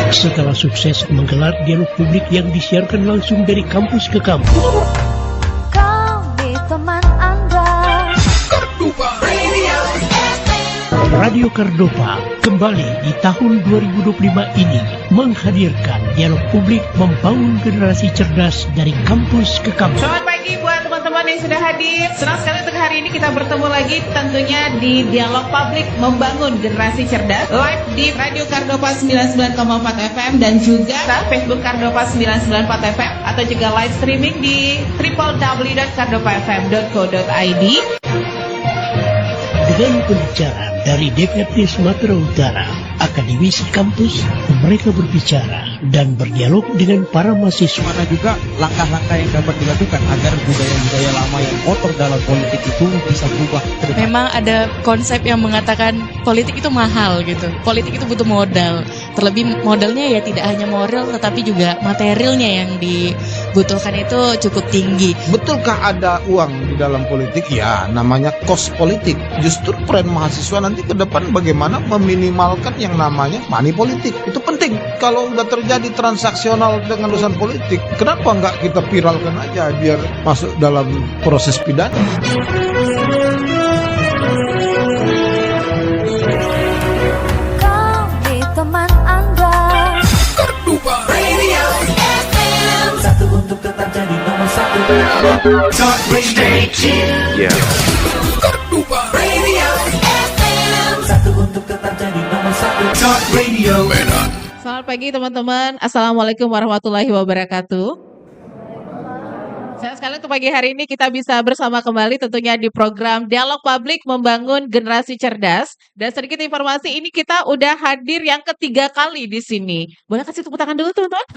Setelah sukses menggelar dialog publik yang disiarkan langsung dari kampus ke kampus, Kami teman Anda. Radio Kardopa kembali di tahun 2025 ini menghadirkan dialog publik membangun generasi cerdas dari kampus ke kampus. Selamat pagi buat teman-teman yang sudah hadir. Senang sekali untuk hari ini kita bertemu lagi tentunya di Dialog Publik Membangun Generasi Cerdas live di Radio Kardopa 99,4 FM dan juga Facebook Kardopa 994 FM atau juga live streaming di www.kardopafm.co.id. Dengan pembicaraan dari DPRD Sumatera Utara, akademisi kampus, mereka berbicara dan berdialog dengan para mahasiswa. Mana juga langkah-langkah yang dapat dilakukan agar budaya-budaya lama yang kotor dalam politik itu bisa berubah ke depan. Memang ada konsep yang mengatakan politik itu mahal gitu. Politik itu butuh modal. Terlebih modalnya ya tidak hanya moral tetapi juga materialnya yang dibutuhkan itu cukup tinggi. Betulkah ada uang di dalam politik? Ya, namanya kos politik. Justru peran mahasiswa nanti ke depan bagaimana meminimalkan yang namanya money politik. Itu penting. Kalau udah terjadi transaksional dengan urusan politik, kenapa nggak kita viralkan aja biar masuk dalam proses pidana? Kami teman Anda. Satu untuk tetap jadi nomor satu. Talk radio. Radio FM. Satu untuk tetap jadi nomor satu. Talk radio. Selamat pagi teman-teman. Assalamualaikum warahmatullahi wabarakatuh. Senang sekali untuk pagi hari ini kita bisa bersama kembali tentunya di program Dialog Publik Membangun Generasi Cerdas. Dan sedikit informasi, ini kita udah hadir yang ketiga kali di sini. Boleh kasih tepuk tangan dulu teman-teman?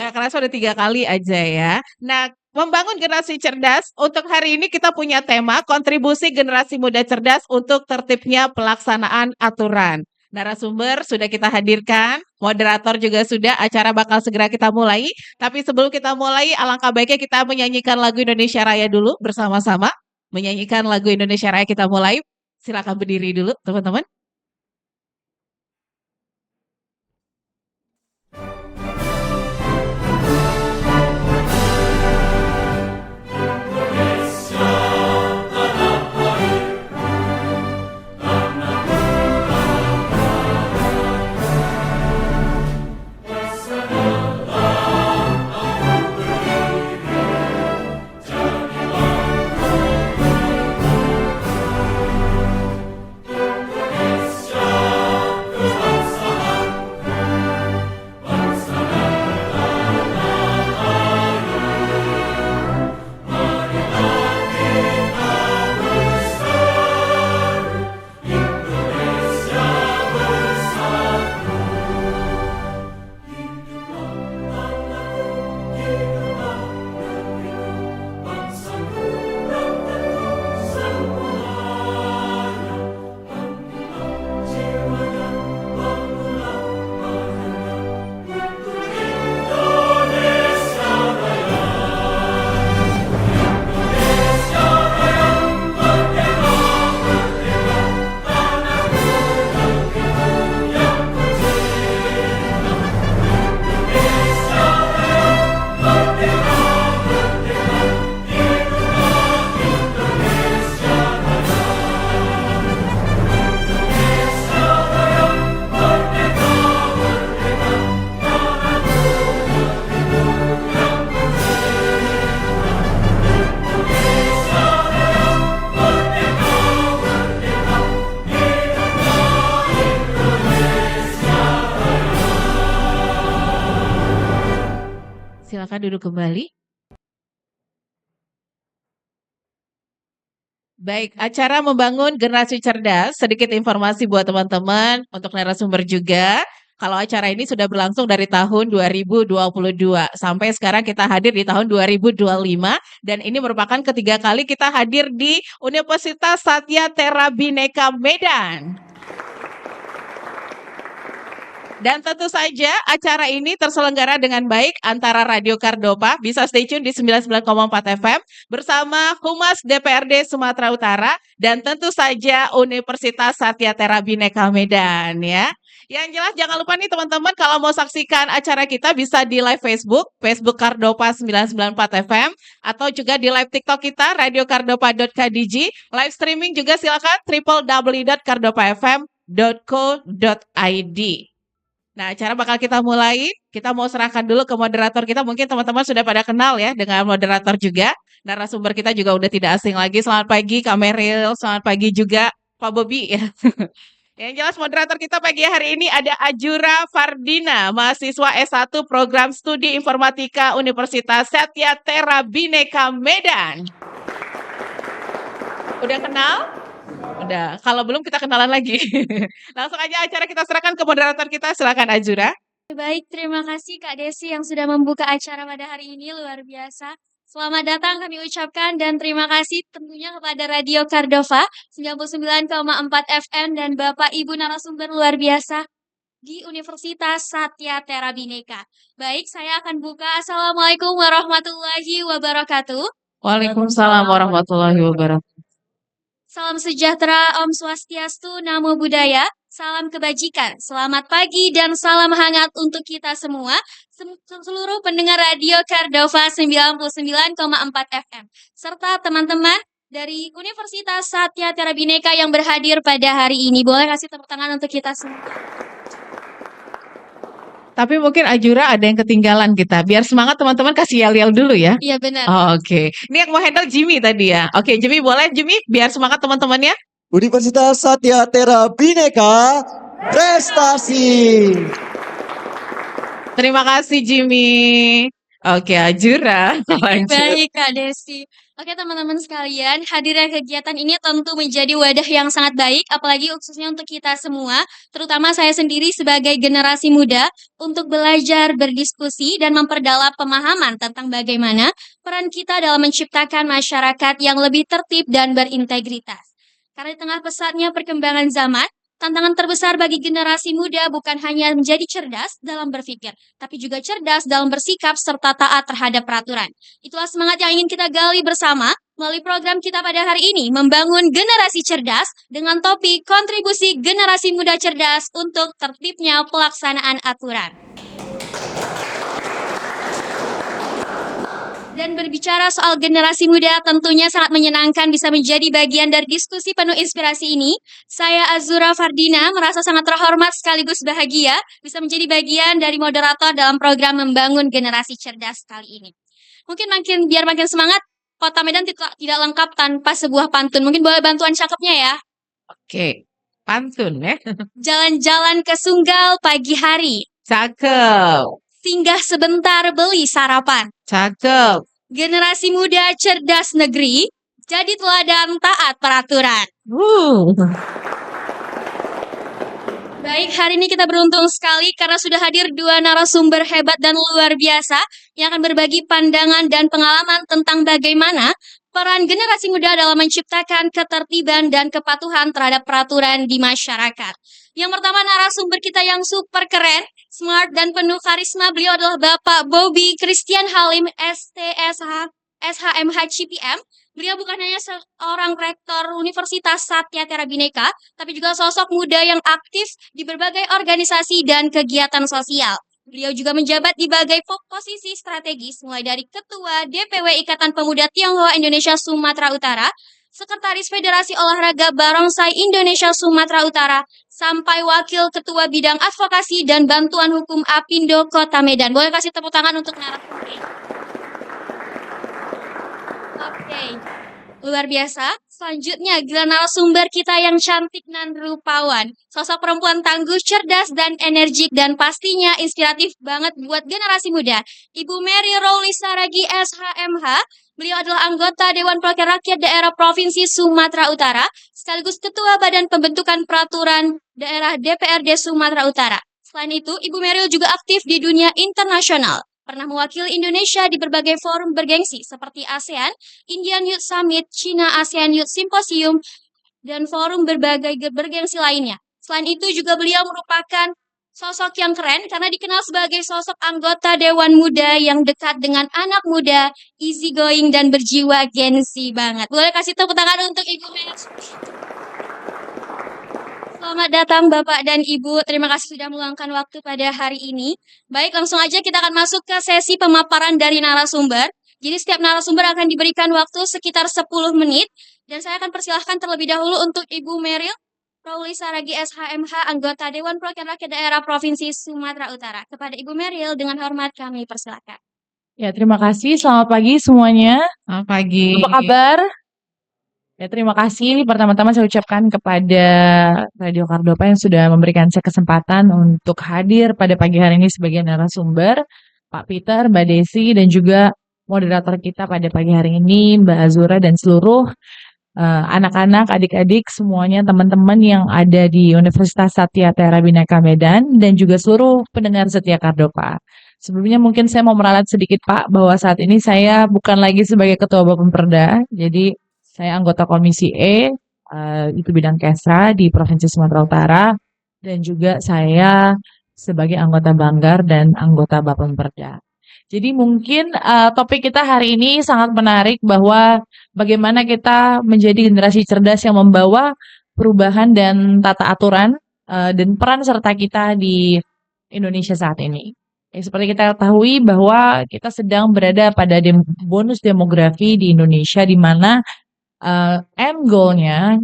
Nggak kerasa udah 3 kali aja ya. Nah, membangun generasi cerdas, untuk hari ini kita punya tema kontribusi generasi muda cerdas untuk tertibnya pelaksanaan aturan. Narasumber sudah kita hadirkan, moderator juga sudah, acara bakal segera kita mulai. Tapi sebelum kita mulai, alangkah baiknya kita menyanyikan lagu Indonesia Raya dulu bersama-sama. Menyanyikan lagu Indonesia Raya kita mulai. Silakan berdiri dulu teman-teman. Silakan duduk kembali. Baik, acara membangun generasi cerdas, sedikit informasi buat teman-teman, untuk narasumber juga. Kalau acara ini sudah berlangsung dari tahun 2022, sampai sekarang kita hadir di tahun 2025, dan ini merupakan ketiga kali kita hadir di Universitas Satya Tera Bhinneka Medan. Dan tentu saja acara ini terselenggara dengan baik antara Radio Kardopa, bisa stay tune di 99,4 FM bersama Humas DPRD Sumatera Utara dan tentu saja Universitas Satyatera Bhinneka Medan ya. Yang jelas jangan lupa nih teman-teman kalau mau saksikan acara kita bisa di live Facebook Kardopa 994 FM atau juga di live TikTok kita radiokardopa.kdg. Live streaming juga silakan www.kardopafm.co.id. Nah, acara bakal kita mulai. Kita mau serahkan dulu ke moderator kita. Mungkin teman-teman sudah pada kenal ya dengan moderator juga. Narasumber kita juga udah tidak asing lagi. Selamat pagi Kak Meril. Selamat pagi juga Pak Bobi ya. Yang jelas moderator kita pagi hari ini ada Ajura Fardina, mahasiswa S1 Program Studi Informatika Universitas Satyatera Bhinneka Medan. Udah kenal? Udah. Kalau belum kita kenalan lagi. Langsung aja acara kita serahkan ke moderator kita. Silakan Ajura. Baik, terima kasih Kak Desi yang sudah membuka acara pada hari ini, luar biasa. Selamat datang kami ucapkan dan terima kasih tentunya kepada Radio Kardova 99,4 FM dan Bapak Ibu narasumber luar biasa di Universitas Satyatera Bhinneka. Baik, saya akan buka. Assalamualaikum warahmatullahi wabarakatuh. Waalaikumsalam warahmatullahi wabarakatuh. Salam sejahtera, Om Swastiastu, Namo Buddhaya, salam kebajikan, selamat pagi dan salam hangat untuk kita semua, seluruh pendengar Radio Kardova 99,4 FM, serta teman-teman dari Universitas Satyatera Bhinneka yang berhadir pada hari ini. Boleh kasih tepuk tangan untuk kita semua. Tapi mungkin Ajura ada yang ketinggalan kita. Biar semangat teman-teman kasih yel-yel dulu ya. Iya benar. Oke. Ini yang mau handle Jimmy tadi ya. Oke, Jimmy boleh Jimmy biar semangat teman-temannya. Universitas Satyatera Bhinneka prestasi. Terima kasih Jimmy. Oke, Ajura. Lanjut. Baik Kak Desi. Oke teman-teman sekalian, hadirnya kegiatan ini tentu menjadi wadah yang sangat baik, apalagi khususnya untuk kita semua, terutama saya sendiri sebagai generasi muda, untuk belajar, berdiskusi, dan memperdalam pemahaman tentang bagaimana peran kita dalam menciptakan masyarakat yang lebih tertib dan berintegritas. Karena di tengah pesatnya perkembangan zaman, tantangan terbesar bagi generasi muda bukan hanya menjadi cerdas dalam berpikir, tapi juga cerdas dalam bersikap serta taat terhadap peraturan. Itulah semangat yang ingin kita gali bersama melalui program kita pada hari ini, membangun generasi cerdas dengan topik kontribusi generasi muda cerdas untuk tertibnya pelaksanaan aturan. Dan berbicara soal generasi muda tentunya sangat menyenangkan bisa menjadi bagian dari diskusi penuh inspirasi ini. Saya Azura Fardina merasa sangat terhormat sekaligus bahagia bisa menjadi bagian dari moderator dalam program membangun generasi cerdas kali ini. Mungkin biar makin semangat, Kota Medan tidak lengkap tanpa sebuah pantun. Mungkin boleh bantuan cakepnya ya? Oke, pantun ya. Jalan-jalan ke Sunggal pagi hari. Cakep. Singgah sebentar beli sarapan. Cakep. Generasi muda cerdas negeri, jadi teladan taat peraturan. Baik, hari ini kita beruntung sekali karena sudah hadir dua narasumber hebat dan luar biasa yang akan berbagi pandangan dan pengalaman tentang bagaimana peran generasi muda dalam menciptakan ketertiban dan kepatuhan terhadap peraturan di masyarakat. Yang pertama narasumber kita yang super keren, smart dan penuh karisma. Beliau adalah Bapak Bobi Christian Halim SHMH CPM. Beliau bukan hanya seorang rektor Universitas Satyatera Bhinneka, tapi juga sosok muda yang aktif di berbagai organisasi dan kegiatan sosial. Beliau juga menjabat di berbagai posisi strategis, mulai dari Ketua DPW Ikatan Pemuda Tionghoa Indonesia Sumatera Utara, Sekretaris Federasi Olahraga Barongsai Indonesia Sumatera Utara, sampai Wakil Ketua Bidang Advokasi dan Bantuan Hukum Apindo Kota Medan. Boleh kasih tepuk tangan untuk narasumber. Oke, luar biasa. Selanjutnya, gila narasumber kita yang cantik dan rupawan. Sosok perempuan tangguh, cerdas, dan energik, dan pastinya inspiratif banget buat generasi muda. Ibu Mary Rowli Saragi SHMH. Beliau adalah anggota Dewan Perwakilan Rakyat Daerah Provinsi Sumatera Utara, sekaligus Ketua Badan Pembentukan Peraturan Daerah DPRD Sumatera Utara. Selain itu, Ibu Meryl juga aktif di dunia internasional. Pernah mewakili Indonesia di berbagai forum bergengsi seperti ASEAN, Indian Youth Summit, China ASEAN Youth Symposium, dan forum berbagai bergengsi lainnya. Selain itu juga beliau merupakan sosok yang keren karena dikenal sebagai sosok anggota Dewan Muda yang dekat dengan anak muda, easy going dan berjiwa gengsi banget. Boleh kasih tepuk tangan untuk Ibu Mer. Selamat datang Bapak dan Ibu. Terima kasih sudah meluangkan waktu pada hari ini. Baik, langsung aja kita akan masuk ke sesi pemaparan dari narasumber. Jadi setiap narasumber akan diberikan waktu sekitar 10 menit. Dan saya akan persilahkan terlebih dahulu untuk Ibu Meril Rauli Saragi SHMH, anggota Dewan Perwakilan Rakyat Daerah Provinsi Sumatera Utara. Kepada Ibu Meril, dengan hormat kami persilakan. Ya, terima kasih. Selamat pagi semuanya. Selamat pagi. Apa kabar? Ya, terima kasih. Pertama-tama saya ucapkan kepada Radio Kardopa yang sudah memberikan saya kesempatan untuk hadir pada pagi hari ini sebagai narasumber. Pak Peter, Mbak Desi, dan juga moderator kita pada pagi hari ini, Mbak Azura, dan seluruh anak-anak, adik-adik, semuanya teman-teman yang ada di Universitas Satya Tera Bhinneka Medan, dan juga seluruh pendengar setia Kardopa. Sebelumnya mungkin saya mau meralat sedikit Pak, bahwa saat ini saya bukan lagi sebagai Ketua Bapemperda, jadi saya anggota Komisi E, itu bidang Kesra di Provinsi Sumatera Utara, dan juga saya sebagai anggota Banggar dan anggota Bapemperda. Jadi mungkin topik kita hari ini sangat menarik bahwa bagaimana kita menjadi generasi cerdas yang membawa perubahan dan tata aturan dan peran serta kita di Indonesia saat ini. Seperti kita ketahui bahwa kita sedang berada pada bonus demografi di Indonesia, di mana end goal-nya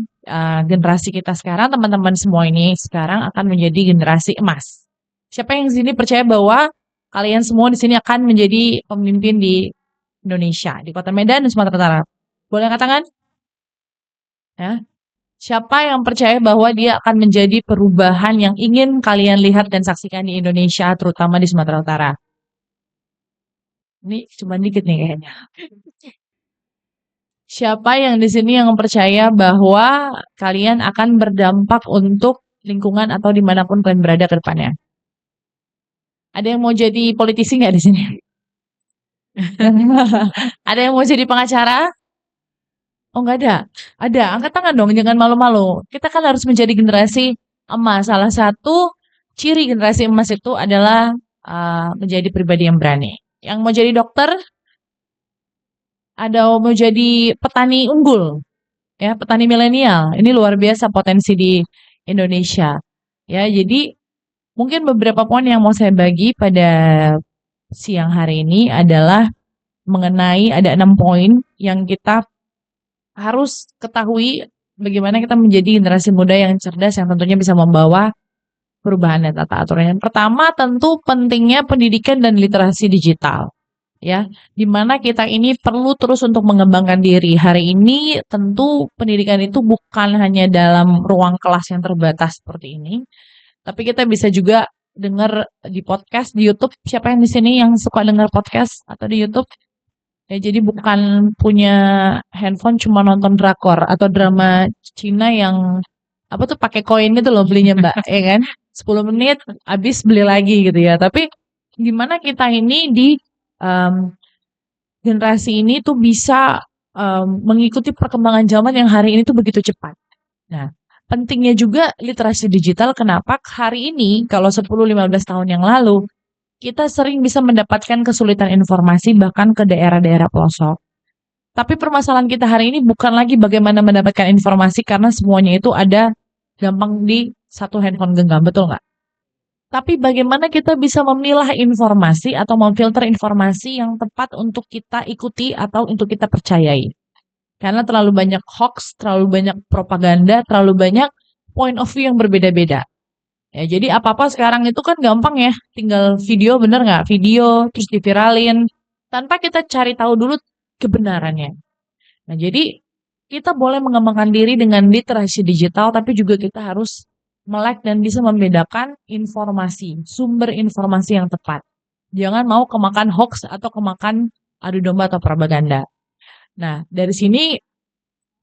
generasi kita sekarang, teman-teman semua ini sekarang akan menjadi generasi emas. Siapa yang di sini percaya bahwa kalian semua di sini akan menjadi pemimpin di Indonesia, di Kota Medan dan Sumatera Utara? Boleh angkat tangan? Ya. Siapa yang percaya bahwa dia akan menjadi perubahan yang ingin kalian lihat dan saksikan di Indonesia, terutama di Sumatera Utara? Ini cuma dikit nih kayaknya. Siapa yang di sini yang percaya bahwa kalian akan berdampak untuk lingkungan atau dimanapun kalian berada ke depannya? Ada yang mau jadi politisi nggak di sini? Ada yang mau jadi pengacara? Oh, nggak ada? Ada, angkat tangan dong, jangan malu-malu. Kita kan harus menjadi generasi emas. Salah satu ciri generasi emas itu adalah menjadi pribadi yang berani. Yang mau jadi dokter, ada mau jadi petani unggul, ya, petani milenial. Ini luar biasa potensi di Indonesia. Ya, jadi mungkin beberapa poin yang mau saya bagi pada siang hari ini adalah mengenai ada 6 poin yang kita harus ketahui bagaimana kita menjadi generasi muda yang cerdas yang tentunya bisa membawa perubahan dan tata aturan. Yang pertama tentu pentingnya pendidikan dan literasi digital. Ya, di mana kita ini perlu terus untuk mengembangkan diri. Hari ini tentu pendidikan itu bukan hanya dalam ruang kelas yang terbatas seperti ini, tapi kita bisa juga dengar di podcast di YouTube. Siapa yang di sini yang suka dengar podcast atau di YouTube? Ya, jadi bukan punya handphone cuma nonton drakor atau drama Cina yang apa tuh pakai koin gitu loh belinya Mbak, ya kan? 10 menit habis beli lagi gitu ya. Tapi gimana kita ini di generasi ini tuh bisa mengikuti perkembangan zaman yang hari ini tuh begitu cepat. Nah, pentingnya juga literasi digital. Kenapa? Hari ini kalau 10-15 tahun yang lalu kita sering bisa mendapatkan kesulitan informasi bahkan ke daerah-daerah pelosok. Tapi permasalahan kita hari ini bukan lagi bagaimana mendapatkan informasi karena semuanya itu ada gampang di satu handphone genggam, betul nggak? Tapi bagaimana kita bisa memilah informasi atau memfilter informasi yang tepat untuk kita ikuti atau untuk kita percayai. Karena terlalu banyak hoax, terlalu banyak propaganda, terlalu banyak point of view yang berbeda-beda. Ya, jadi apa-apa sekarang itu kan gampang ya, tinggal video, bener nggak? Video, terus diviralin, tanpa kita cari tahu dulu kebenarannya. Nah, jadi kita boleh mengembangkan diri dengan literasi digital, tapi juga kita harus melek dan bisa membedakan informasi, sumber informasi yang tepat. Jangan mau kemakan hoax atau kemakan adu domba atau propaganda. Nah, dari sini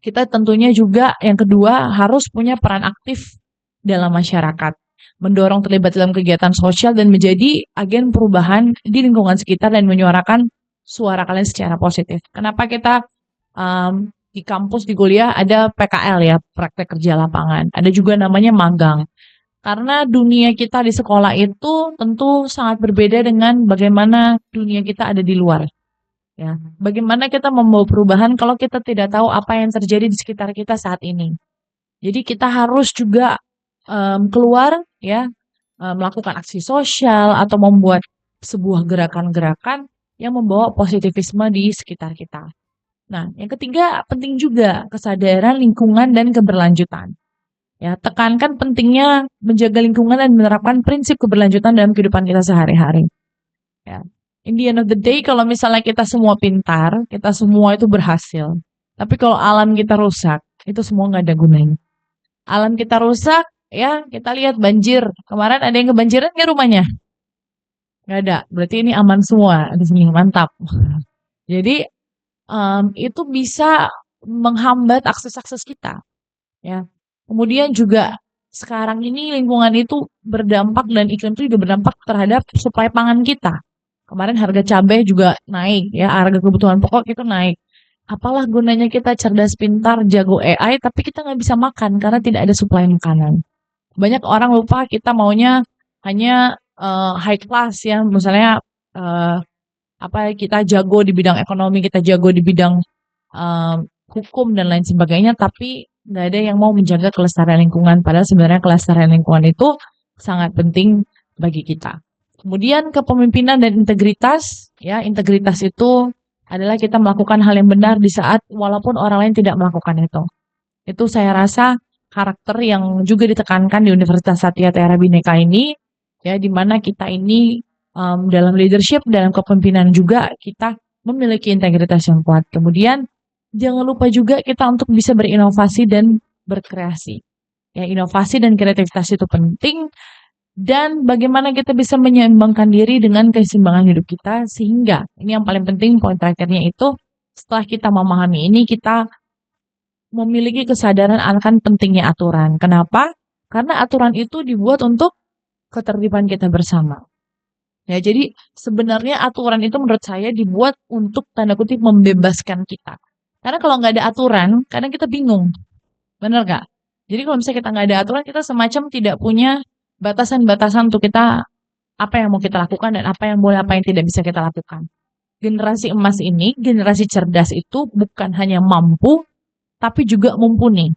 kita tentunya juga yang kedua harus punya peran aktif dalam masyarakat. Mendorong terlibat dalam kegiatan sosial dan menjadi agen perubahan di lingkungan sekitar dan menyuarakan suara kalian secara positif. Kenapa kita di kampus, di kuliah ada PKL ya, praktek kerja lapangan. Ada juga namanya magang. Karena dunia kita di sekolah itu tentu sangat berbeda dengan bagaimana dunia kita ada di luar. Ya, bagaimana kita membawa perubahan kalau kita tidak tahu apa yang terjadi di sekitar kita saat ini. Jadi kita harus juga keluar ya, melakukan aksi sosial atau membuat sebuah gerakan-gerakan yang membawa positivisme di sekitar kita. Nah, yang ketiga penting juga kesadaran lingkungan dan keberlanjutan. Ya, tekankan pentingnya menjaga lingkungan dan menerapkan prinsip keberlanjutan dalam kehidupan kita sehari-hari. Ya. In the end of the day, kalau misalnya kita semua pintar, kita semua itu berhasil. Tapi kalau alam kita rusak, itu semua nggak ada gunanya. Alam kita rusak, ya kita lihat banjir. Kemarin ada yang kebanjiran nggak rumahnya? Nggak ada. Berarti ini aman semua di sini, mantap. Jadi itu bisa menghambat akses-akses kita. Ya. Kemudian juga sekarang ini lingkungan itu berdampak dan iklim itu juga berdampak terhadap suplai pangan kita. Kemarin harga cabai juga naik ya, harga kebutuhan pokok itu naik. Apalah gunanya kita cerdas pintar jago AI tapi kita nggak bisa makan karena tidak ada suplai makanan. Banyak orang lupa kita maunya hanya high class ya, misalnya kita jago di bidang ekonomi, kita jago di bidang hukum dan lain sebagainya, tapi nggak ada yang mau menjaga kelestarian lingkungan. Padahal sebenarnya kelestarian lingkungan itu sangat penting bagi kita. Kemudian kepemimpinan dan integritas, ya integritas itu adalah kita melakukan hal yang benar di saat walaupun orang lain tidak melakukan itu. Itu saya rasa karakter yang juga ditekankan di Universitas Satya Tiara Bhinneka ini, ya di mana kita ini dalam leadership, dalam kepemimpinan juga kita memiliki integritas yang kuat. Kemudian jangan lupa juga kita untuk bisa berinovasi dan berkreasi. Ya, inovasi dan kreativitas itu penting. Dan bagaimana kita bisa menyeimbangkan diri dengan keseimbangan hidup kita. Sehingga, ini yang paling penting, poin terakhirnya itu, setelah kita memahami ini, kita memiliki kesadaran akan pentingnya aturan. Kenapa? Karena aturan itu dibuat untuk ketertiban kita bersama. Ya, jadi sebenarnya aturan itu menurut saya dibuat untuk tanda kutip membebaskan kita. Karena kalau nggak ada aturan, kadang kita bingung. Bener nggak? Jadi kalau misalnya kita nggak ada aturan, kita semacam tidak punya batasan-batasan untuk kita, apa yang mau kita lakukan dan apa yang boleh, apa yang tidak bisa kita lakukan. Generasi emas ini, generasi cerdas itu bukan hanya mampu, tapi juga mumpuni.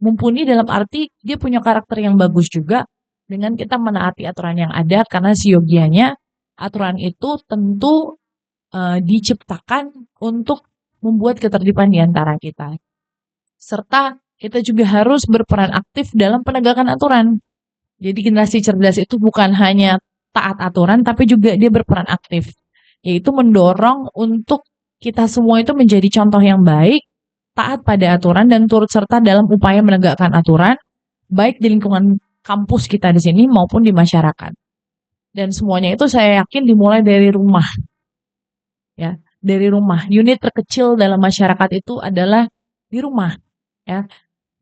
Mumpuni dalam arti dia punya karakter yang bagus juga dengan kita menaati aturan yang ada, karena siogianya aturan itu tentu diciptakan untuk membuat ketertiban di antara kita. Serta kita juga harus berperan aktif dalam penegakan aturan. Jadi generasi cerdas itu bukan hanya taat aturan, tapi juga dia berperan aktif. Yaitu mendorong untuk kita semua itu menjadi contoh yang baik, taat pada aturan, dan turut serta dalam upaya menegakkan aturan, baik di lingkungan kampus kita di sini maupun di masyarakat. Dan semuanya itu saya yakin dimulai dari rumah. Ya, dari rumah. Unit terkecil dalam masyarakat itu adalah di rumah. Ya,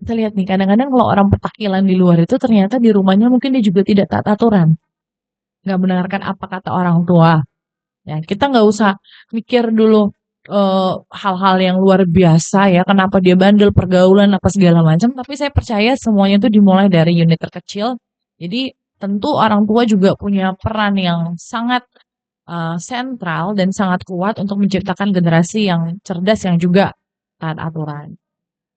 kita lihat nih, kadang-kadang kalau orang petakilan di luar itu ternyata di rumahnya mungkin dia juga tidak taat aturan. Nggak mendengarkan apa kata orang tua. Ya, kita nggak usah mikir dulu hal-hal yang luar biasa ya, kenapa dia bandel, pergaulan, apa segala macam. Tapi saya percaya semuanya itu dimulai dari unit terkecil. Jadi tentu orang tua juga punya peran yang sangat sentral dan sangat kuat untuk menciptakan generasi yang cerdas yang juga taat aturan.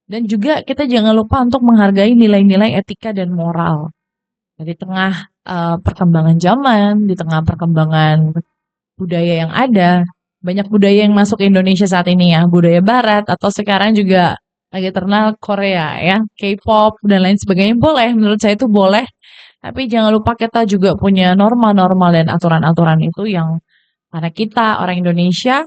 Dan juga kita jangan lupa untuk menghargai nilai-nilai etika dan moral. Di tengah perkembangan zaman, di tengah perkembangan budaya yang ada, banyak budaya yang masuk ke Indonesia saat ini ya, budaya barat atau sekarang juga lagi terkenal Korea ya, K-pop dan lain sebagainya. Boleh, menurut saya itu boleh. Tapi jangan lupa kita juga punya norma-norma dan aturan-aturan itu yang karena kita orang Indonesia,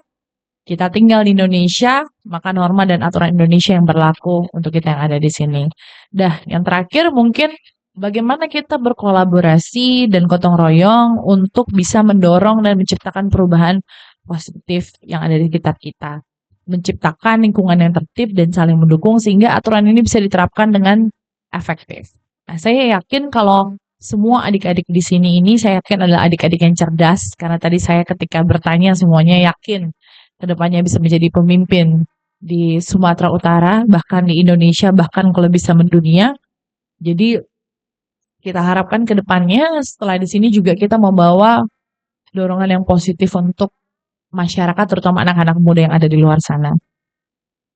kita tinggal di Indonesia, maka norma dan aturan Indonesia yang berlaku untuk kita yang ada di sini. Dah, yang terakhir mungkin bagaimana kita berkolaborasi dan gotong royong untuk bisa mendorong dan menciptakan perubahan positif yang ada di sekitar kita. Menciptakan lingkungan yang tertib dan saling mendukung sehingga aturan ini bisa diterapkan dengan efektif. Nah, saya yakin kalau semua adik-adik di sini ini saya yakin adalah adik-adik yang cerdas, karena tadi saya ketika bertanya semuanya yakin kedepannya bisa menjadi pemimpin di Sumatera Utara, bahkan di Indonesia, bahkan kalau bisa mendunia. Jadi kita harapkan ke depannya setelah di sini juga kita membawa dorongan yang positif untuk masyarakat, terutama anak-anak muda yang ada di luar sana.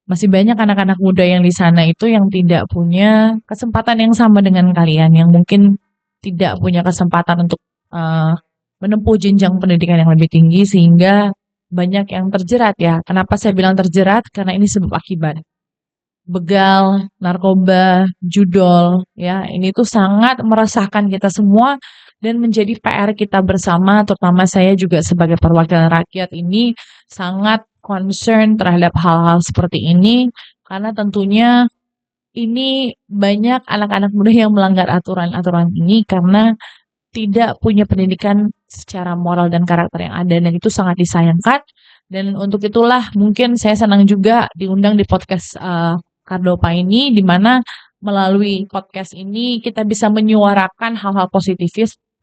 Masih banyak anak-anak muda yang di sana itu yang tidak punya kesempatan yang sama dengan kalian, yang mungkin tidak punya kesempatan untuk menempuh jenjang pendidikan yang lebih tinggi, sehingga banyak yang terjerat ya. Kenapa saya bilang terjerat? Karena ini sebab akibat. Begal, narkoba, judol, ya ini tuh sangat meresahkan kita semua dan menjadi PR kita bersama, terutama saya juga sebagai perwakilan rakyat ini sangat concern terhadap hal-hal seperti ini, karena tentunya ini banyak anak-anak muda yang melanggar aturan-aturan ini karena tidak punya pendidikan secara moral dan karakter yang ada, dan itu sangat disayangkan. Dan untuk itulah mungkin saya senang juga diundang di podcast Kardopa ini, di mana melalui podcast ini kita bisa menyuarakan hal-hal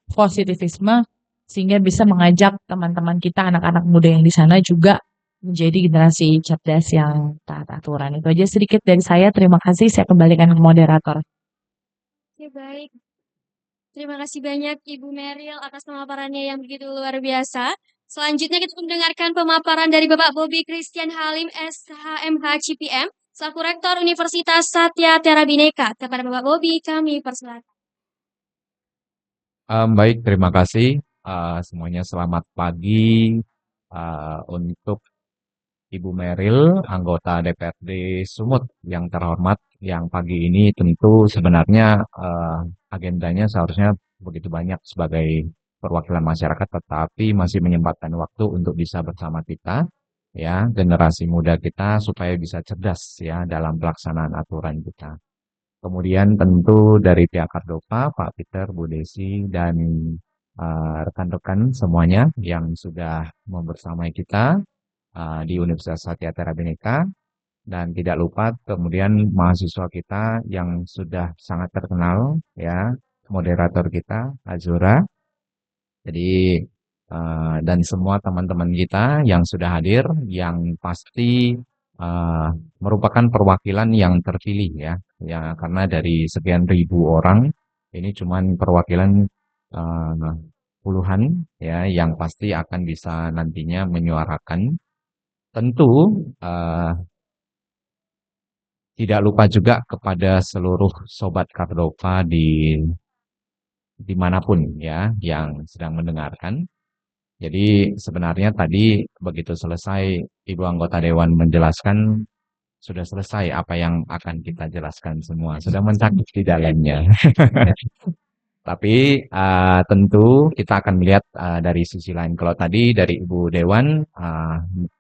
positivisme sehingga bisa mengajak teman-teman kita, anak-anak muda yang di sana juga menjadi generasi cerdas yang taat aturan. Itu aja sedikit dari saya. Terima kasih. Saya kembalikan ke moderator. Oke, baik. Terima kasih banyak Ibu Meryl atas pemaparannya yang begitu luar biasa. Selanjutnya kita mendengarkan pemaparan dari Bapak Bobi Christian Halim SHMH CPM selaku Rektor Universitas Satya Tera Bhinneka. Kepada Bapak Bobi kami persilakan. Baik, terima kasih. Semuanya selamat pagi untuk Ibu Meryl, anggota DPRD Sumut yang terhormat, yang pagi ini tentu sebenarnya agendanya seharusnya begitu banyak sebagai perwakilan masyarakat, tetapi masih menyempatkan waktu untuk bisa bersama kita, ya, generasi muda kita supaya bisa cerdas ya dalam pelaksanaan aturan kita. Kemudian tentu dari pihak Kardopa, Pak Peter, Bu Desi, dan rekan-rekan semuanya yang sudah membersamai kita di Universitas Satya Tera Bhinneka, dan tidak lupa kemudian mahasiswa kita yang sudah sangat terkenal ya, moderator kita Azura. Jadi dan semua teman-teman kita yang sudah hadir, yang pasti merupakan perwakilan yang terpilih ya, karena dari sekian ribu orang ini cuman perwakilan puluhan ya yang pasti akan bisa nantinya menyuarakan. Tentu tidak lupa juga kepada seluruh sobat Kardopa dimanapun ya yang sedang mendengarkan. Jadi sebenarnya tadi begitu selesai Ibu anggota Dewan menjelaskan, sudah selesai apa yang akan kita jelaskan semua, sudah mencakup di dalamnya. Tapi tentu kita akan melihat dari sisi lain. Kalau tadi dari Ibu Dewan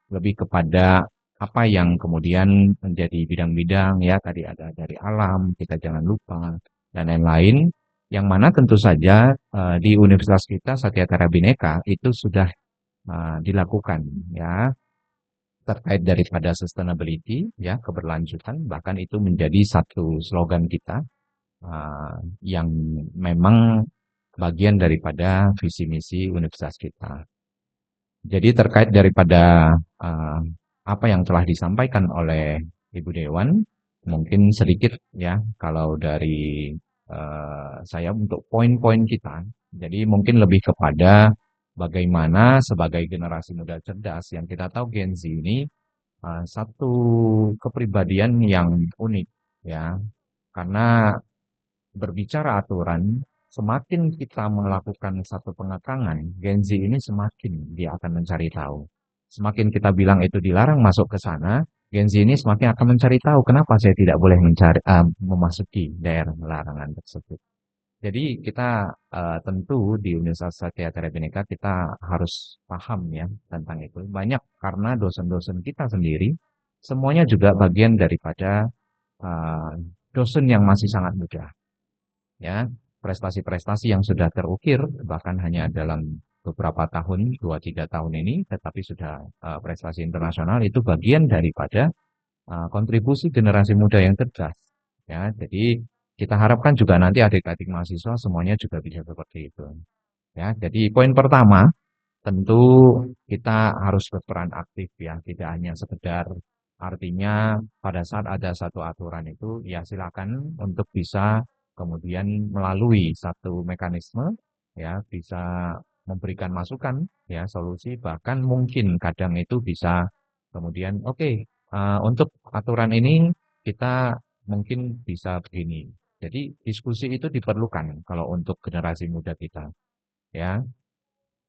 lebih kepada apa yang kemudian menjadi bidang-bidang ya, tadi ada dari alam, kita jangan lupa, dan lain-lain, yang mana tentu saja di Universitas kita Satya Tera Bhinneka itu sudah dilakukan ya, terkait daripada sustainability ya, keberlanjutan, bahkan itu menjadi satu slogan kita yang memang bagian daripada visi misi universitas kita. Jadi terkait daripada apa yang telah disampaikan oleh Ibu Dewan, mungkin sedikit ya kalau dari saya untuk poin-poin kita. Jadi mungkin lebih kepada bagaimana sebagai generasi muda cerdas yang kita tahu Gen Z ini satu kepribadian yang unik ya, karena berbicara aturan, semakin kita melakukan satu pengekangan, Gen Z ini semakin dia akan mencari tahu. Semakin kita bilang itu dilarang masuk ke sana, Gen Z ini semakin akan mencari tahu kenapa saya tidak boleh memasuki daerah larangan tersebut. Jadi kita tentu di Universitas Satya Tera Bhinneka kita harus paham ya tentang itu. Banyak karena dosen-dosen kita sendiri semuanya juga bagian daripada dosen yang masih sangat muda. Ya, prestasi-prestasi yang sudah terukir bahkan hanya dalam beberapa tahun, 2-3 tahun ini, tetapi sudah prestasi internasional, itu bagian daripada kontribusi generasi muda yang cerdas. Ya, jadi kita harapkan juga nanti adik-adik mahasiswa semuanya juga bisa seperti itu. Ya, jadi poin pertama tentu kita harus berperan aktif ya, tidak hanya sekedar artinya pada saat ada satu aturan itu ya silakan untuk bisa kemudian melalui satu mekanisme ya bisa memberikan masukan ya solusi, bahkan mungkin kadang itu bisa kemudian oke, untuk aturan ini kita mungkin bisa begini. Jadi diskusi itu diperlukan kalau untuk generasi muda kita ya.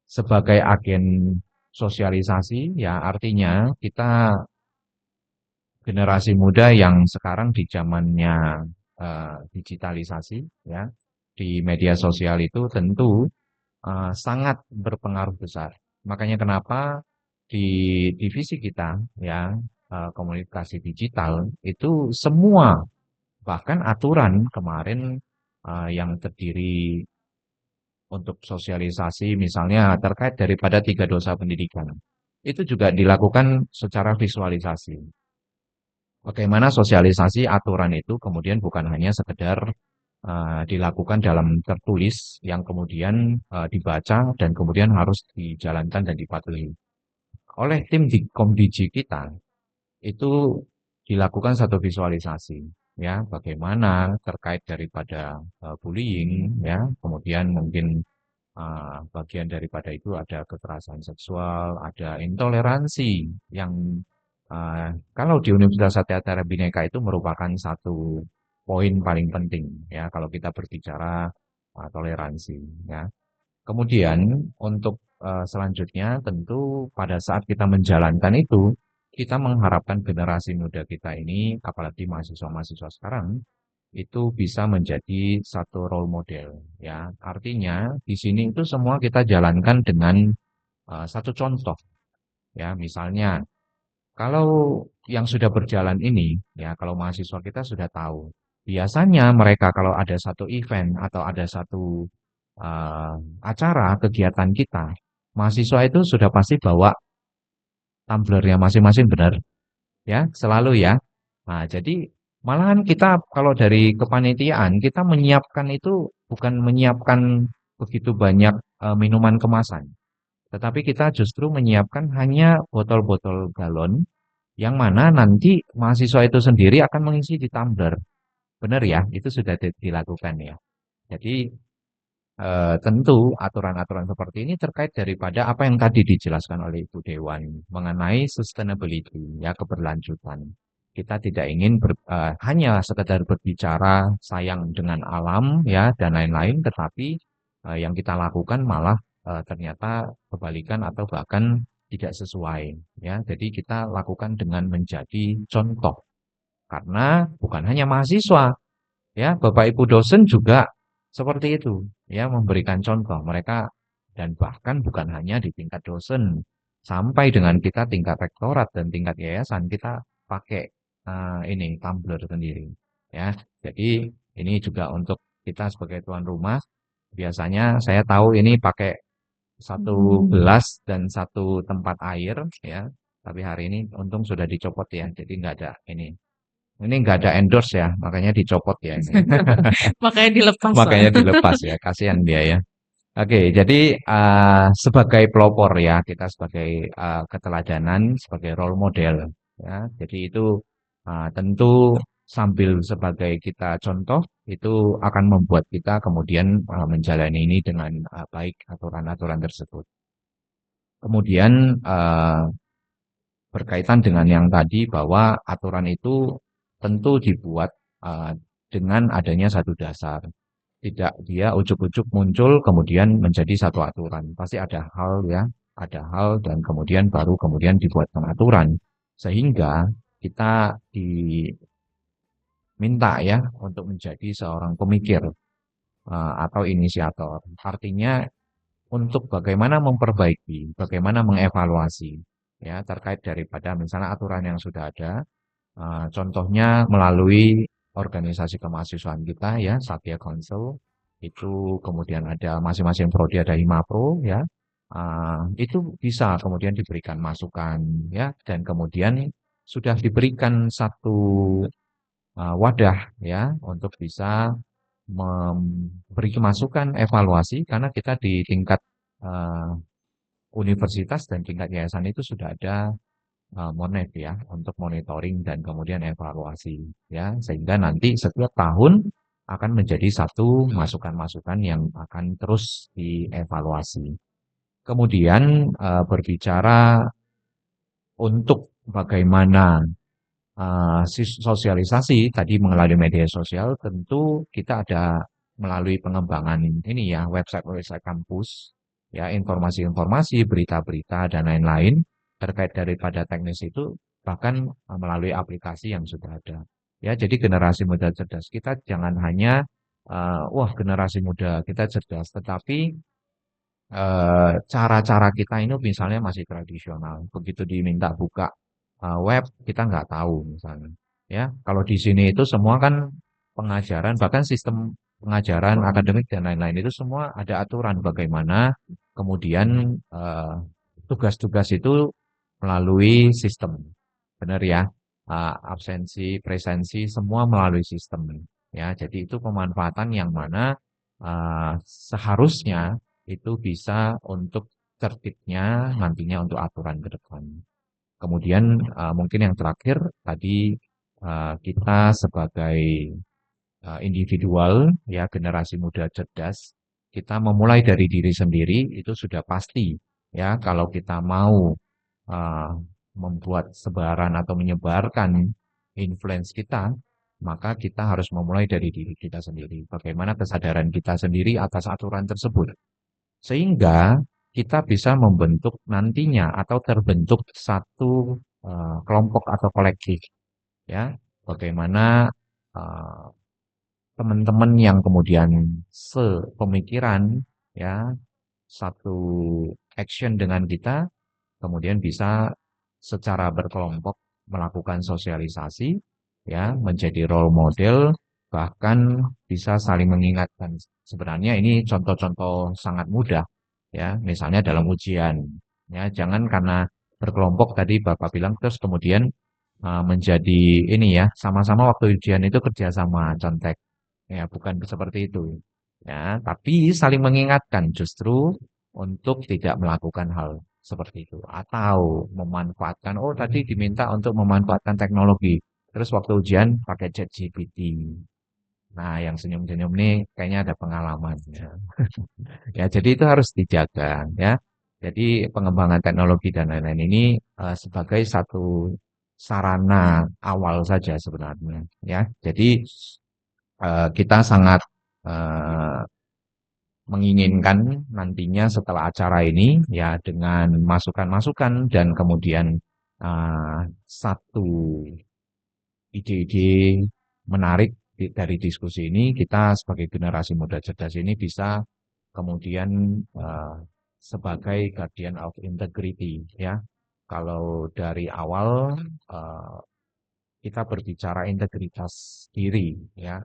Sebagai agen sosialisasi ya artinya kita generasi muda yang sekarang di zamannya digitalisasi ya, di media sosial itu tentu sangat berpengaruh besar. Makanya kenapa di divisi kita ya, komunikasi digital itu semua bahkan aturan kemarin yang terdiri untuk sosialisasi misalnya terkait daripada 3 dosa pendidikan. Itu juga dilakukan secara visualisasi. Bagaimana sosialisasi aturan itu kemudian bukan hanya sekedar dilakukan dalam tertulis yang kemudian dibaca dan kemudian harus dijalankan dan dipatuhi. Oleh tim di Komdigi kita itu dilakukan satu visualisasi ya, bagaimana terkait daripada bullying ya, kemudian mungkin bagian daripada itu ada kekerasan seksual, ada intoleransi yang kalau di Universitas Satya Tera Bhinneka itu merupakan satu poin paling penting ya kalau kita berbicara toleransi ya. Kemudian untuk selanjutnya tentu pada saat kita menjalankan itu kita mengharapkan generasi muda kita ini apalagi mahasiswa-mahasiswa sekarang itu bisa menjadi satu role model ya. Artinya di sini itu semua kita jalankan dengan satu contoh ya. Misalnya kalau yang sudah berjalan ini, ya kalau mahasiswa kita sudah tahu, biasanya mereka kalau ada satu event atau ada satu acara kegiatan kita, mahasiswa itu sudah pasti bawa tumblernya masing-masing benar, ya selalu ya. Nah jadi malahan kita kalau dari kepanitiaan kita menyiapkan itu bukan menyiapkan begitu banyak minuman kemasan. Tetapi kita justru menyiapkan hanya botol-botol galon yang mana nanti mahasiswa itu sendiri akan mengisi di tumbler. Benar ya, itu sudah dilakukan ya. Jadi tentu aturan-aturan seperti ini terkait daripada apa yang tadi dijelaskan oleh Ibu Dewan mengenai sustainability, ya keberlanjutan. Kita tidak ingin hanya sekedar berbicara sayang dengan alam ya dan lain-lain, tetapi yang kita lakukan malah ternyata kebalikan atau bahkan tidak sesuai ya. Jadi kita lakukan dengan menjadi contoh. Karena bukan hanya mahasiswa ya, Bapak Ibu dosen juga seperti itu ya, memberikan contoh mereka dan bahkan bukan hanya di tingkat dosen, sampai dengan kita tingkat rektorat dan tingkat yayasan kita pakai ini tumbler sendiri ya. Jadi ini juga untuk kita sebagai tuan rumah biasanya saya tahu ini pakai satu gelas dan satu tempat air ya, tapi hari ini untung sudah dicopot ya, jadi nggak ada ini nggak ada endorse ya, makanya dicopot ya ini. Makanya dilepas. Makanya dilepas ya, kasihan dia ya. Oke, jadi sebagai pelopor ya, kita sebagai keteladanan, sebagai role model ya, jadi itu tentu sambil sebagai kita contoh itu akan membuat kita kemudian menjalani ini dengan baik aturan-aturan tersebut. Kemudian berkaitan dengan yang tadi bahwa aturan itu tentu dibuat dengan adanya satu dasar. Tidak dia ujuk-ujuk muncul kemudian menjadi satu aturan. Pasti ada hal ya, ada hal dan kemudian baru kemudian dibuatkan aturan. Sehingga kita diminta ya untuk menjadi seorang pemikir atau inisiator. Artinya untuk bagaimana memperbaiki, bagaimana mengevaluasi ya terkait daripada misalnya aturan yang sudah ada. Contohnya melalui organisasi kemahasiswaan kita ya, Satya Council, itu kemudian ada masing-masing prodi ada Himapro ya. Itu bisa kemudian diberikan masukan ya dan kemudian sudah diberikan satu wadah ya untuk bisa memberi masukan evaluasi karena kita di tingkat universitas dan tingkat yayasan itu sudah ada Monet ya untuk monitoring dan kemudian evaluasi ya sehingga nanti setiap tahun akan menjadi satu masukan-masukan yang akan terus dievaluasi. Kemudian berbicara untuk bagaimana sosialisasi tadi melalui media sosial, tentu kita ada melalui pengembangan ini ya, website-website kampus, ya informasi-informasi, berita-berita dan lain-lain terkait daripada teknis itu, bahkan melalui aplikasi yang sudah ada. Ya, jadi generasi muda cerdas kita jangan hanya wah generasi muda kita cerdas, tetapi cara-cara kita ini misalnya masih tradisional. Begitu diminta buka web, kita nggak tahu misalnya. Ya, kalau di sini itu semua kan pengajaran, bahkan sistem pengajaran akademik dan lain-lain itu semua ada aturan bagaimana kemudian tugas-tugas itu melalui sistem. Benar ya? Absensi, presensi, semua melalui sistem. Ya, jadi itu pemanfaatan yang mana seharusnya itu bisa untuk tertibnya nantinya untuk aturan ke depan. Kemudian mungkin yang terakhir tadi kita sebagai individual ya generasi muda cerdas, kita memulai dari diri sendiri itu sudah pasti ya kalau kita mau membuat sebaran atau menyebarkan influence kita, maka kita harus memulai dari diri kita sendiri. Bagaimana kesadaran kita sendiri atas aturan tersebut. Sehingga kita bisa membentuk nantinya atau terbentuk satu kelompok atau kolektif. Ya, bagaimana teman-teman yang kemudian sepemikiran ya satu action dengan kita kemudian bisa secara berkelompok melakukan sosialisasi ya menjadi role model bahkan bisa saling mengingatkan. Sebenarnya ini contoh-contoh sangat mudah ya misalnya dalam ujian ya jangan karena berkelompok tadi Bapak bilang terus kemudian menjadi ini ya sama-sama waktu ujian itu kerjasama contek ya bukan seperti itu ya tapi saling mengingatkan justru untuk tidak melakukan hal seperti itu atau memanfaatkan oh tadi diminta untuk memanfaatkan teknologi terus waktu ujian pakai ChatGPT. Nah, yang senyum-senyum nih kayaknya ada pengalaman ya. Ya, jadi itu harus dijaga ya. Jadi pengembangan teknologi dan lain-lain ini sebagai satu sarana awal saja sebenarnya ya. Jadi kita sangat menginginkan nantinya setelah acara ini ya dengan masukan-masukan dan kemudian satu ide-ide menarik dari diskusi ini kita sebagai generasi muda cerdas ini bisa kemudian sebagai guardian of integrity ya. Kalau dari awal kita berbicara integritas diri ya.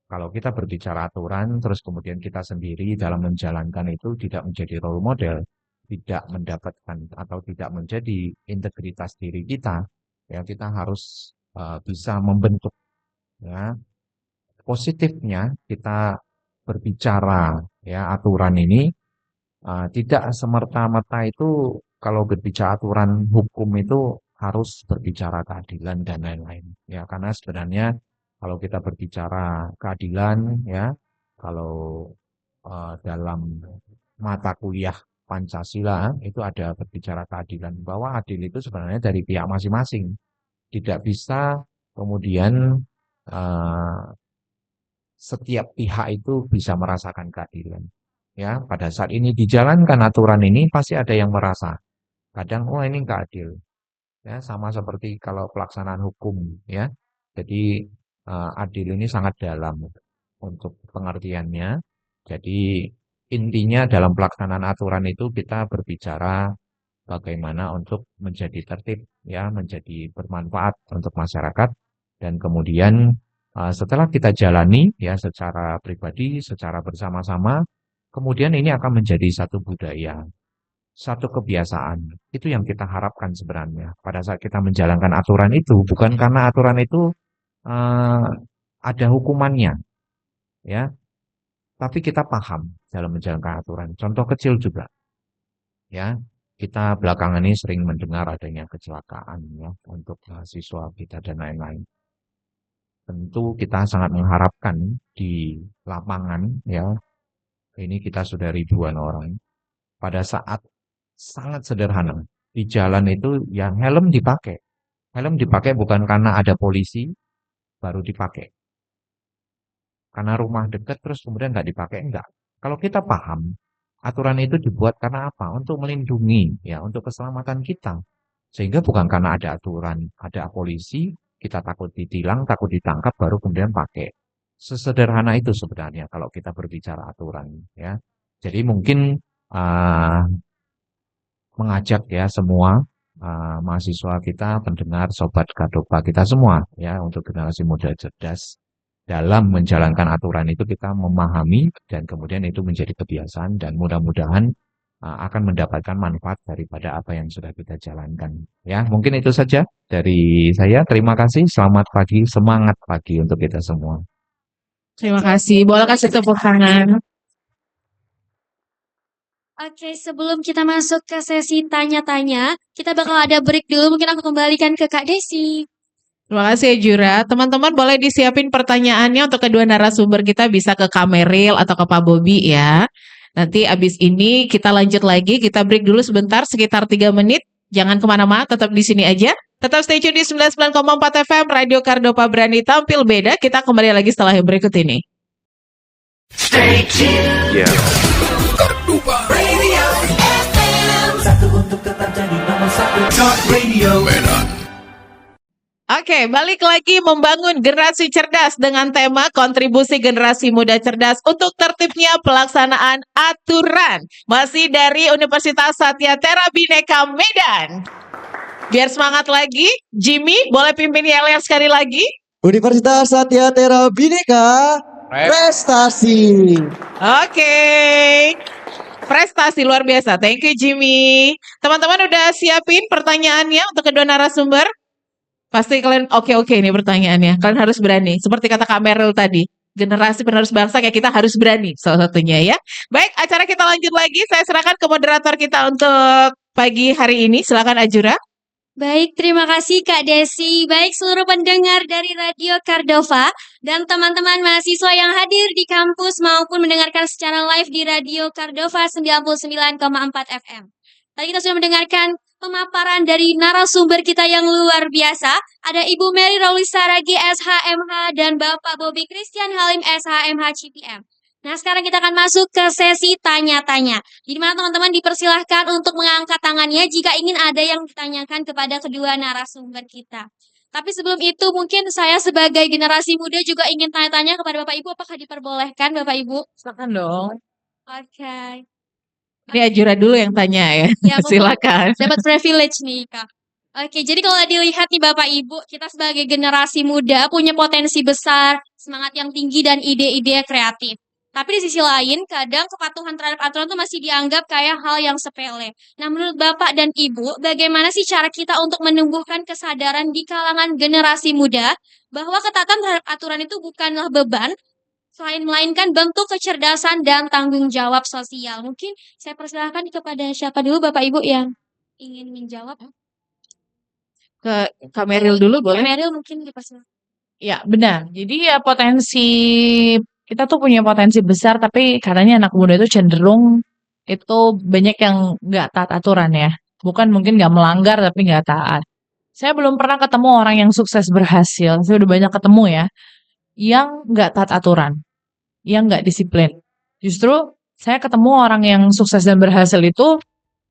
Kalau kita berbicara aturan terus kemudian kita sendiri dalam menjalankan itu tidak menjadi role model, tidak mendapatkan atau tidak menjadi integritas diri kita, ya kita harus bisa membentuk ya. Positifnya kita berbicara ya aturan ini tidak semerta-merta itu kalau berbicara aturan hukum itu harus berbicara keadilan dan lain-lain ya karena sebenarnya kalau kita berbicara keadilan ya kalau dalam mata kuliah Pancasila itu ada berbicara keadilan bahwa adil itu sebenarnya dari pihak masing-masing tidak bisa kemudian setiap pihak itu bisa merasakan keadilan. Ya, pada saat ini dijalankan aturan ini pasti ada yang merasa. Kadang, oh ini nggak adil. Ya, sama seperti kalau pelaksanaan hukum, ya. Jadi adil ini sangat dalam untuk pengertiannya. Jadi intinya dalam pelaksanaan aturan itu kita berbicara bagaimana untuk menjadi tertib, ya, menjadi bermanfaat untuk masyarakat dan kemudian setelah kita jalani ya secara pribadi, secara bersama-sama, kemudian ini akan menjadi satu budaya, satu kebiasaan. Itu yang kita harapkan sebenarnya. Pada saat kita menjalankan aturan itu, bukan karena aturan itu ada hukumannya, ya, tapi kita paham dalam menjalankan aturan. Contoh kecil juga, ya, kita belakangan ini sering mendengar adanya kecelakaan ya untuk mahasiswa kita dan lain-lain. tentu kita sangat mengharapkan di lapangan ya, ini kita sudah ribuan orang. Pada saat sangat sederhana, di jalan itu yang helm dipakai. Helm dipakai bukan karena ada polisi baru dipakai. Karena rumah dekat terus kemudian nggak dipakai, enggak. Kalau kita paham, aturan itu dibuat karena apa? Untuk melindungi, ya, untuk keselamatan kita. Sehingga bukan karena ada aturan, ada polisi, kita takut ditilang, takut ditangkap, baru kemudian pakai. Sesederhana itu sebenarnya kalau kita berbicara aturan, ya. Jadi mungkin mengajak ya semua mahasiswa kita, pendengar, sobat Kardopa kita semua, ya, untuk generasi muda cerdas. Dalam menjalankan aturan itu kita memahami dan kemudian itu menjadi kebiasaan dan mudah-mudahan akan mendapatkan manfaat daripada apa yang sudah kita jalankan. Ya, mungkin itu saja dari saya. Terima kasih. Selamat pagi, semangat pagi untuk kita semua. Terima kasih. Boleh kasih tepuk tangan. Oke, sebelum kita masuk ke sesi tanya-tanya, kita bakal ada break dulu. Mungkin aku kembalikan ke Kak Desi. Terima kasih ya Jura. Teman-teman boleh disiapin pertanyaannya untuk kedua narasumber kita, bisa ke Kak Meril atau ke Pak Bobi ya. Nanti abis ini kita lanjut lagi, kita break dulu sebentar sekitar 3 menit. Jangan kemana-mana, tetap di sini aja. Tetap stay tune di 99,4 FM Radio Kardopa, berani tampil beda. Kita kembali lagi setelah yang berikut ini. Stay tuned. Kardopa Radio FM. Satu untuk tetap jadi nomor satu. Talk Radio Medan. Oke, balik lagi membangun generasi cerdas dengan tema kontribusi generasi muda cerdas untuk tertibnya pelaksanaan aturan. Masih dari Universitas Satya Tera Bhinneka Medan. Biar semangat lagi, Jimmy boleh pimpin YLR sekali lagi. Universitas Satya Tera Bhinneka Prestasi. Oke. Prestasi luar biasa. Thank you Jimmy. Teman-teman udah siapin pertanyaannya untuk kedua narasumber? Pasti kalian oke nih pertanyaannya. Kalian harus berani. Seperti kata Kak Meril tadi. Generasi penerus bangsa kayak kita harus berani. Salah satunya ya. Baik, acara kita lanjut lagi. Saya serahkan ke moderator kita untuk pagi hari ini. Silakan Ajura. Baik, terima kasih Kak Desi. Baik, seluruh pendengar dari Radio Kardopa dan teman-teman mahasiswa yang hadir di kampus maupun mendengarkan secara live di Radio Kardopa 99,4 FM. Tadi kita sudah mendengarkan pemaparan dari narasumber kita yang luar biasa. Ada Ibu Mary Raulis Saragi SHMH dan Bapak Bobi Christian Halim SHMH CPM. Nah, sekarang kita akan masuk ke sesi tanya-tanya. Di mana teman-teman dipersilahkan untuk mengangkat tangannya jika ingin ada yang ditanyakan kepada kedua narasumber kita. Tapi sebelum itu mungkin saya sebagai generasi muda juga ingin tanya-tanya kepada Bapak Ibu, apakah diperbolehkan Bapak Ibu? Silakan dong. Oke. Ini Ajura dulu yang tanya ya. Ya, Silakan. dapat privilege nih, Kak. Oke, jadi kalau dilihat nih Bapak Ibu, kita sebagai generasi muda punya potensi besar, semangat yang tinggi dan ide-ide kreatif. Tapi di sisi lain, kadang kepatuhan terhadap aturan itu masih dianggap kayak hal yang sepele. Nah, menurut Bapak dan Ibu, bagaimana sih cara kita untuk menumbuhkan kesadaran di kalangan generasi muda bahwa ketatan terhadap aturan itu bukanlah beban, melainkan bentuk kecerdasan dan tanggung jawab sosial. Mungkin saya persilahkan kepada siapa dulu Bapak Ibu yang ingin menjawab. Ke Kak Meril dulu boleh? Meril mungkin dipersilahkan. Ya, benar. Jadi ya kita tuh punya potensi besar, tapi katanya anak muda itu cenderung itu banyak yang nggak taat aturan ya. Bukan mungkin nggak melanggar, tapi nggak taat. Saya belum pernah ketemu orang yang sukses berhasil. Saya udah banyak ketemu ya, yang nggak taat aturan, yang nggak disiplin. Justru saya ketemu orang yang sukses dan berhasil itu,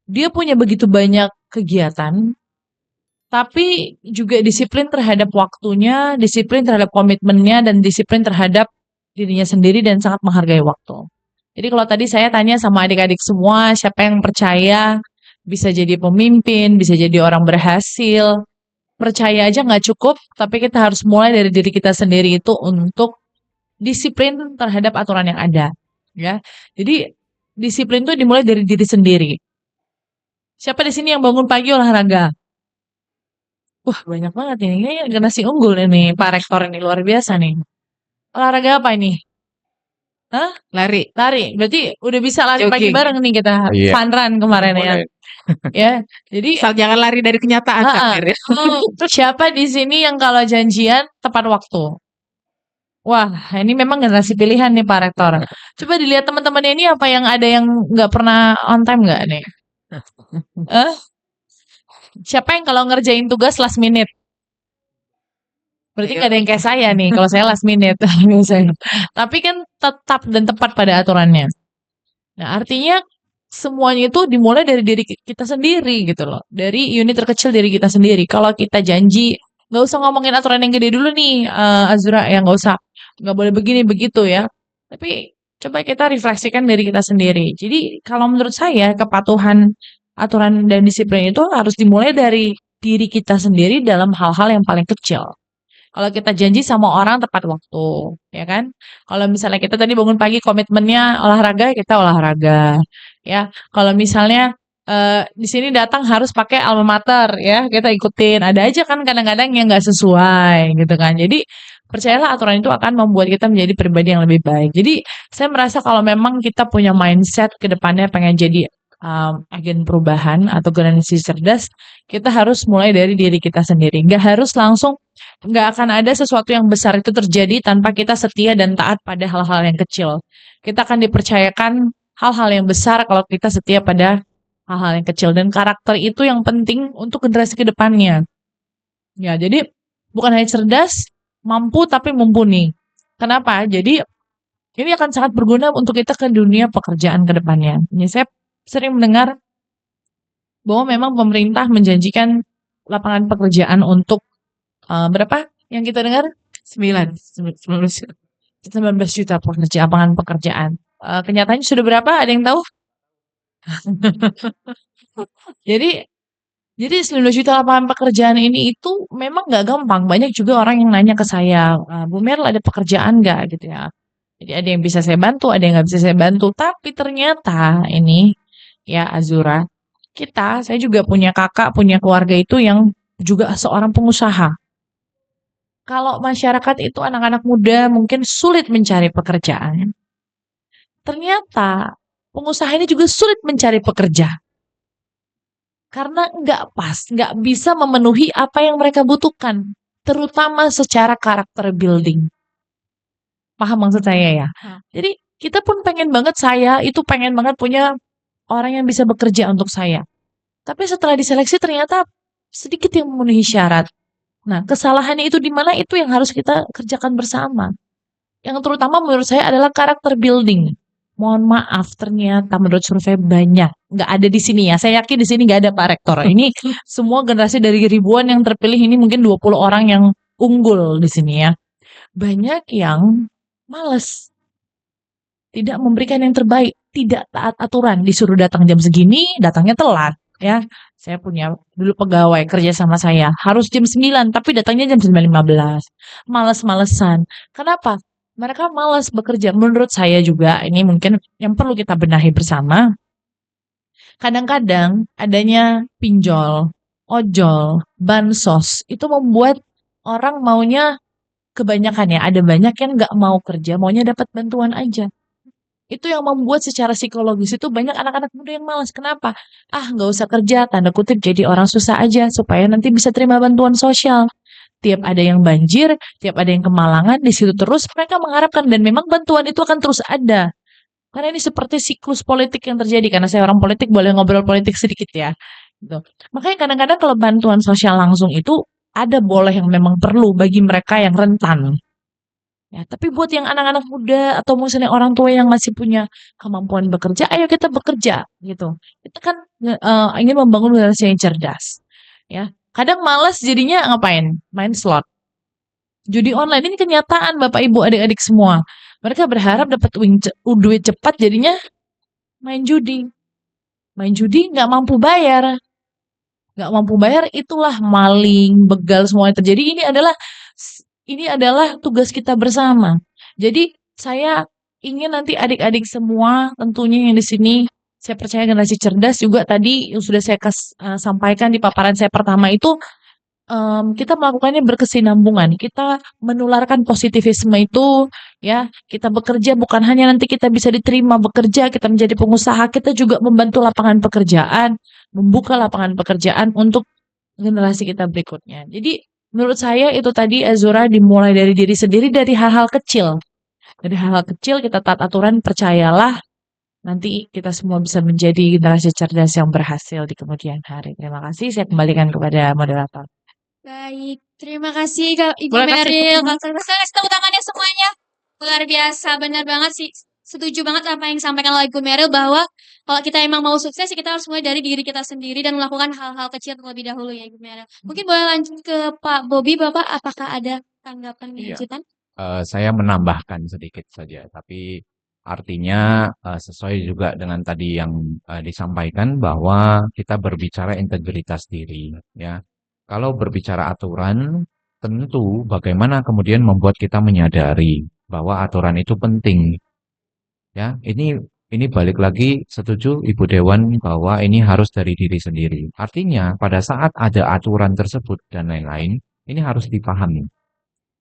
dia punya begitu banyak kegiatan, tapi juga disiplin terhadap waktunya, disiplin terhadap komitmennya, dan disiplin terhadap dirinya sendiri dan sangat menghargai waktu. Jadi kalau tadi saya tanya sama adik-adik semua, siapa yang percaya bisa jadi pemimpin, bisa jadi orang berhasil, percaya aja nggak cukup, tapi kita harus mulai dari diri kita sendiri itu untuk disiplin terhadap aturan yang ada. Ya, jadi disiplin itu dimulai dari diri sendiri. Siapa di sini yang bangun pagi olahraga? Wah, banyak banget ini. Ini generasi unggul ini, Pak Rektor ini luar biasa nih. Olahraga apa ini? Hah? Lari. Berarti udah bisa lari pagi Jogging. bareng nih kita. Iya. Fun run kemarin ya. Ya, jadi Asal jangan lari dari kenyataan Kak Meril. siapa di sini yang kalau janjian tepat waktu? Wah, ini memang generasi pilihan nih Pak Rektor. Coba dilihat teman-temannya ini apa yang ada yang nggak pernah on time nggak nih? Eh, siapa yang kalau ngerjain tugas last minute? Berarti nggak ada yang kayak saya nih. Kalau saya last minute biasanya. Tapi kan tetap dan tepat pada aturannya. Nah, artinya semuanya itu dimulai dari diri kita sendiri gitu loh. Dari unit terkecil diri kita sendiri. Kalau kita janji, nggak usah ngomongin aturan yang gede dulu nih, Azura, ya nggak usah. Nggak boleh begini begitu ya. Tapi coba kita refleksikan diri kita sendiri. Jadi kalau menurut saya kepatuhan aturan dan disiplin itu harus dimulai dari diri kita sendiri dalam hal-hal yang paling kecil. Kalau kita janji sama orang tepat waktu, ya kan? Kalau misalnya kita tadi bangun pagi komitmennya olahraga, kita olahraga, ya. Kalau misalnya di sini datang harus pakai alma mater, ya, kita ikutin. Ada aja kan kadang-kadang yang nggak sesuai, gitu kan. Jadi percayalah aturan itu akan membuat kita menjadi pribadi yang lebih baik. Jadi saya merasa kalau memang kita punya mindset ke depannya pengen jadi agen perubahan atau generasi cerdas, kita harus mulai dari diri kita sendiri. Nggak akan ada sesuatu yang besar itu terjadi tanpa kita setia dan taat pada hal-hal yang kecil. Kita akan dipercayakan hal-hal yang besar kalau kita setia pada hal-hal yang kecil. Dan karakter itu yang penting untuk generasi ke depannya. Ya, jadi bukan hanya cerdas, mampu tapi mumpuni. Kenapa? Jadi ini akan sangat berguna untuk kita ke dunia pekerjaan ke depannya. Ini saya sering mendengar bahwa memang pemerintah menjanjikan lapangan pekerjaan untuk berapa yang kita dengar? 19 juta lapangan pekerjaan. Kenyataannya sudah berapa? Ada yang tahu? Jadi 19 juta lapangan pekerjaan ini itu memang nggak gampang. Banyak juga orang yang nanya ke saya, Bu Merl ada pekerjaan nggak gitu ya. Jadi ada yang bisa saya bantu, ada yang nggak bisa saya bantu. Tapi ternyata ini ya Azura, saya juga punya kakak, punya keluarga itu yang juga seorang pengusaha. Kalau masyarakat itu anak-anak muda mungkin sulit mencari pekerjaan. Ternyata pengusaha ini juga sulit mencari pekerja. Karena nggak bisa memenuhi apa yang mereka butuhkan. Terutama secara karakter building. Paham maksud saya ya? Jadi kita pun pengen banget punya orang yang bisa bekerja untuk saya. Tapi setelah diseleksi ternyata sedikit yang memenuhi syarat. Nah, kesalahannya itu di mana itu yang harus kita kerjakan bersama. Yang terutama menurut saya adalah karakter building. Mohon maaf, ternyata menurut survei banyak. Nggak ada di sini ya. Saya yakin di sini nggak ada Pak Rektor. Ini semua generasi dari ribuan yang terpilih ini mungkin 20 orang yang unggul di sini ya. Banyak yang males. Tidak memberikan yang terbaik. Tidak taat aturan. Disuruh datang jam segini, datangnya telat. Ya, saya punya dulu pegawai kerja sama saya harus jam 9 tapi datangnya jam 9.15. Males-malesan. Kenapa? Mereka malas bekerja. Menurut saya juga ini mungkin yang perlu kita benahi bersama. Kadang-kadang adanya pinjol, ojol, bansos itu membuat orang maunya kebanyakan ya. Ada banyak yang nggak mau kerja, maunya dapat bantuan aja. Itu yang membuat secara psikologis itu banyak anak-anak muda yang malas. Kenapa? Nggak usah kerja, tanda kutip jadi orang susah aja supaya nanti bisa terima bantuan sosial. Tiap ada yang banjir, tiap ada yang kemalangan, di situ terus mereka mengharapkan dan memang bantuan itu akan terus ada. Karena ini seperti siklus politik yang terjadi. Karena saya orang politik, boleh ngobrol politik sedikit ya. Gitu. Makanya kadang-kadang kalau bantuan sosial langsung itu ada boleh yang memang perlu bagi mereka yang rentan. Ya, tapi buat yang anak-anak muda atau misalnya orang tua yang masih punya kemampuan bekerja, ayo kita bekerja gitu. Kita kan ingin membangun generasi yang cerdas. Ya, kadang malas jadinya ngapain? Main slot. Judi online ini kenyataan Bapak Ibu adik-adik semua. Mereka berharap dapat duit cepat jadinya main judi. Main judi nggak mampu bayar. Nggak mampu bayar itulah maling, begal semuanya terjadi. Ini adalah tugas kita bersama. Jadi saya ingin nanti adik-adik semua tentunya yang di sini saya percaya generasi cerdas juga tadi yang sudah saya sampaikan di paparan saya pertama itu kita melakukannya berkesinambungan. Kita menularkan positivisme itu ya. Kita bekerja bukan hanya nanti kita bisa diterima bekerja, kita menjadi pengusaha, kita juga membantu lapangan pekerjaan, membuka lapangan pekerjaan untuk generasi kita berikutnya. Jadi menurut saya itu tadi Azura dimulai dari diri sendiri, dari hal-hal kecil. Dari hal-hal kecil kita taat aturan, percayalah nanti kita semua bisa menjadi generasi cerdas yang berhasil di kemudian hari. Terima kasih, saya kembalikan kepada moderator. Baik, terima kasih Kak Ibu Boleh kasih Meril. tepuk Kak Sarsa, kasih tepuk tangannya semuanya. Luar biasa, benar banget sih. Setuju banget apa yang disampaikan oleh Ibu Meril bahwa kalau kita emang mau sukses, kita harus mulai dari diri kita sendiri dan melakukan hal-hal kecil terlebih dahulu ya Ibu Meril. Mungkin boleh lanjut ke Pak Bobi, Bapak, apakah ada tanggapan Iya. lanjutan? Saya menambahkan sedikit saja, tapi artinya sesuai juga dengan tadi yang disampaikan bahwa kita berbicara integritas diri, ya. Kalau berbicara aturan, tentu bagaimana kemudian membuat kita menyadari bahwa aturan itu penting, ya. Ini balik lagi setuju Ibu Dewan bahwa ini harus dari diri sendiri. Artinya pada saat ada aturan tersebut dan lain-lain, ini harus dipahami,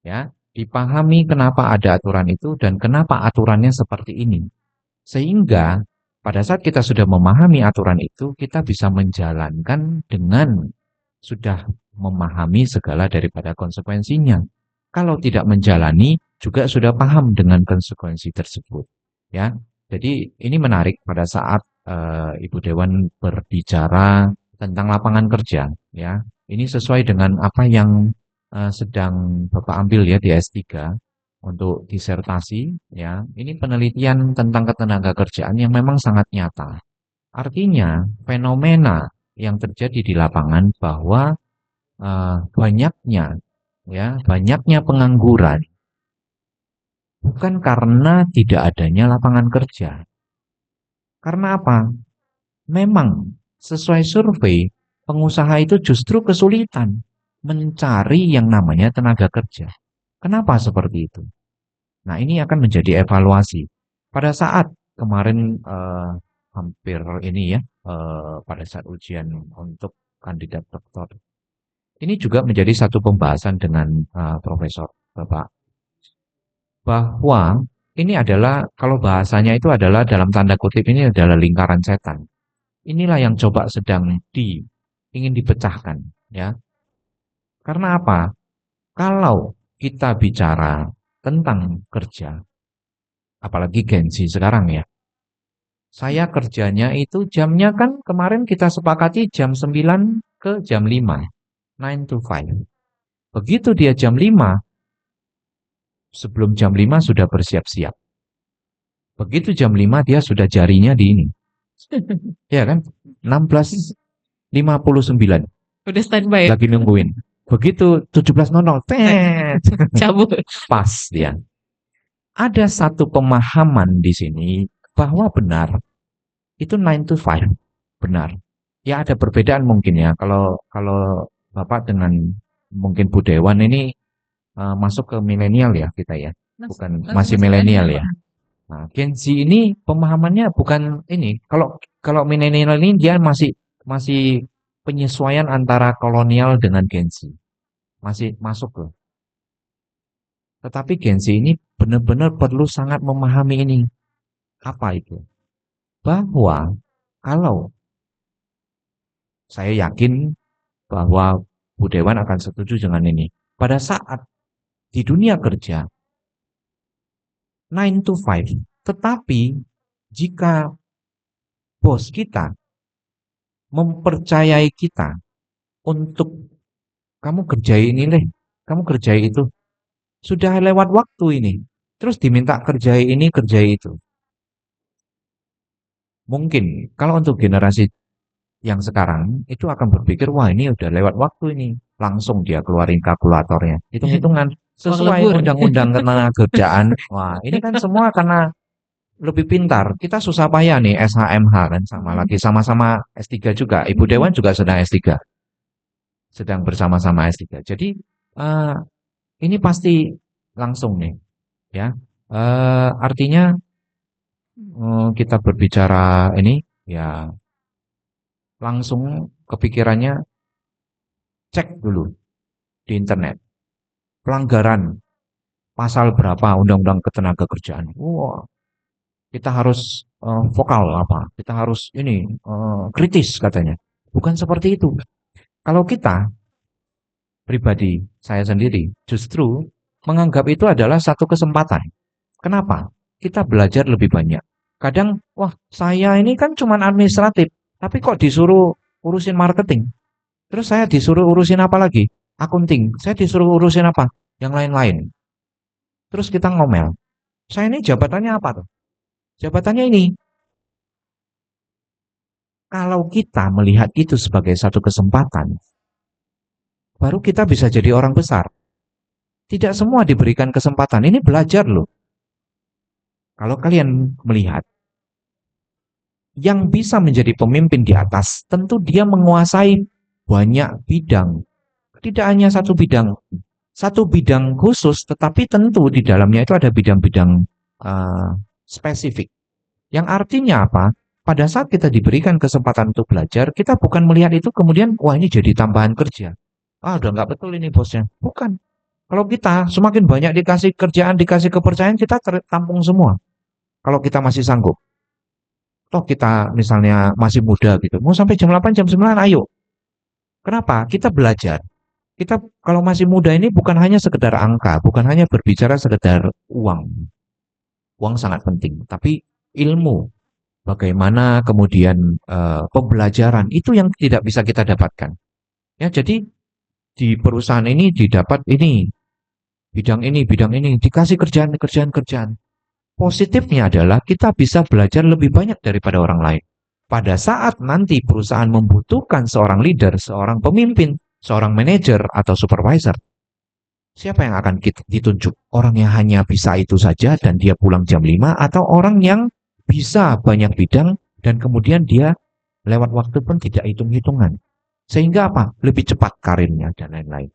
ya. Dipahami kenapa ada aturan itu dan kenapa aturannya seperti ini. Sehingga pada saat kita sudah memahami aturan itu, kita bisa menjalankan dengan sudah memahami segala daripada konsekuensinya. Kalau tidak menjalani, juga sudah paham dengan konsekuensi tersebut. Ya, jadi ini menarik pada saat Ibu Dewan berbicara tentang lapangan kerja. Ya, ini sesuai dengan apa yang sedang Bapak ambil ya di S3 untuk disertasi. Ya, ini penelitian tentang ketenagakerjaan yang memang sangat nyata. Artinya fenomena yang terjadi di lapangan bahwa banyaknya pengangguran bukan karena tidak adanya lapangan kerja. Karena apa? Memang sesuai survei, pengusaha itu justru kesulitan mencari yang namanya tenaga kerja. Kenapa seperti itu? Nah, ini akan menjadi evaluasi. Pada saat kemarin hampir ini ya, pada saat ujian untuk kandidat doktor, ini juga menjadi satu pembahasan dengan Profesor Bapak, bahwa ini adalah, kalau bahasanya itu adalah dalam tanda kutip ini adalah lingkaran setan. Inilah yang coba sedang ingin dipecahkan, ya. Karena apa? Kalau kita bicara tentang kerja, apalagi Gen Z sekarang ya, saya kerjanya itu jamnya kan kemarin kita sepakati jam 9 ke jam 5, 9 to 5. Begitu dia jam 5, sebelum jam 5 sudah bersiap-siap. Begitu jam 5 dia sudah jarinya di ini. Ya kan? 16.59. Udah standby. Lagi nungguin. Begitu 17.00, Cabut. pas dia. Ada satu pemahaman di sini bahwa benar itu 9 to 5, benar. Ya ada perbedaan mungkin ya. Kalau Bapak dengan mungkin Bu Dewan ini masuk ke milenial ya kita ya, bukan masih milenial ya. Nah, Gen Z ini pemahamannya bukan ini. Kalau milenial ini dia masih penyesuaian antara kolonial dengan Gen Z. Masih masuk loh. Tetapi Gen Z ini benar-benar perlu sangat memahami ini. Apa itu? Bahwa kalau saya yakin bahwa Bu Dewan akan setuju dengan ini. Pada saat di dunia kerja 9 to 5, tetapi jika bos kita mempercayai kita untuk kamu kerjai ini deh, kamu kerjai itu, sudah lewat waktu ini, terus diminta kerjai ini, kerjai itu. Mungkin kalau untuk generasi yang sekarang itu akan berpikir, wah ini udah lewat waktu ini, langsung dia keluarin kalkulatornya, hitung-hitungan sesuai undang-undang ketenagakerjaan. Wah ini kan semua karena lebih pintar. Kita susah payah nih SHMH kan, sama lagi sama-sama S3 juga. Ibu Dewan juga sedang S3. Sedang bersama-sama S3. Jadi ini pasti langsung nih, ya. Artinya kita berbicara ini, ya langsung kepikirannya cek dulu di internet. Pelanggaran pasal berapa Undang-Undang Ketenagakerjaan. Wah, kita harus vokal apa? Kita harus ini, kritis katanya. Bukan seperti itu. Kalau kita pribadi saya sendiri justru menganggap itu adalah satu kesempatan. Kenapa? Kita belajar lebih banyak. Kadang, wah saya ini kan cuman administratif, tapi kok disuruh urusin marketing. Terus saya disuruh urusin apa lagi? Akunting. Saya disuruh urusin apa? Yang lain-lain. Terus kita ngomel. Saya ini jabatannya apa tuh? Jabatannya ini. Kalau kita melihat itu sebagai satu kesempatan, baru kita bisa jadi orang besar. Tidak semua diberikan kesempatan. Ini belajar loh. Kalau kalian melihat, yang bisa menjadi pemimpin di atas, tentu dia menguasai banyak bidang. Tidak hanya satu bidang khusus, tetapi tentu di dalamnya itu ada bidang-bidang spesifik. Yang artinya apa? Pada saat kita diberikan kesempatan untuk belajar, kita bukan melihat itu kemudian, wah ini jadi tambahan kerja. Ah, udah nggak betul ini bosnya. Bukan. Kalau kita semakin banyak dikasih kerjaan, dikasih kepercayaan, kita tertampung semua. Kalau kita masih sanggup. Toh kita misalnya masih muda gitu, mau sampai jam 8, jam 9, ayo. Kenapa? Kita belajar. Kita kalau masih muda ini bukan hanya sekedar angka, bukan hanya berbicara sekedar uang. Uang sangat penting, tapi ilmu, bagaimana kemudian pembelajaran itu yang tidak bisa kita dapatkan. Ya, jadi di perusahaan ini didapat ini, bidang ini, dikasih kerjaan. Positifnya adalah kita bisa belajar lebih banyak daripada orang lain. Pada saat nanti perusahaan membutuhkan seorang leader, seorang pemimpin, seorang manajer atau supervisor, siapa yang akan ditunjuk? Orang yang hanya bisa itu saja dan dia pulang jam 5, atau orang yang bisa banyak bidang dan kemudian dia lewat waktu pun tidak hitung-hitungan. Sehingga apa? Lebih cepat karirnya dan lain-lain.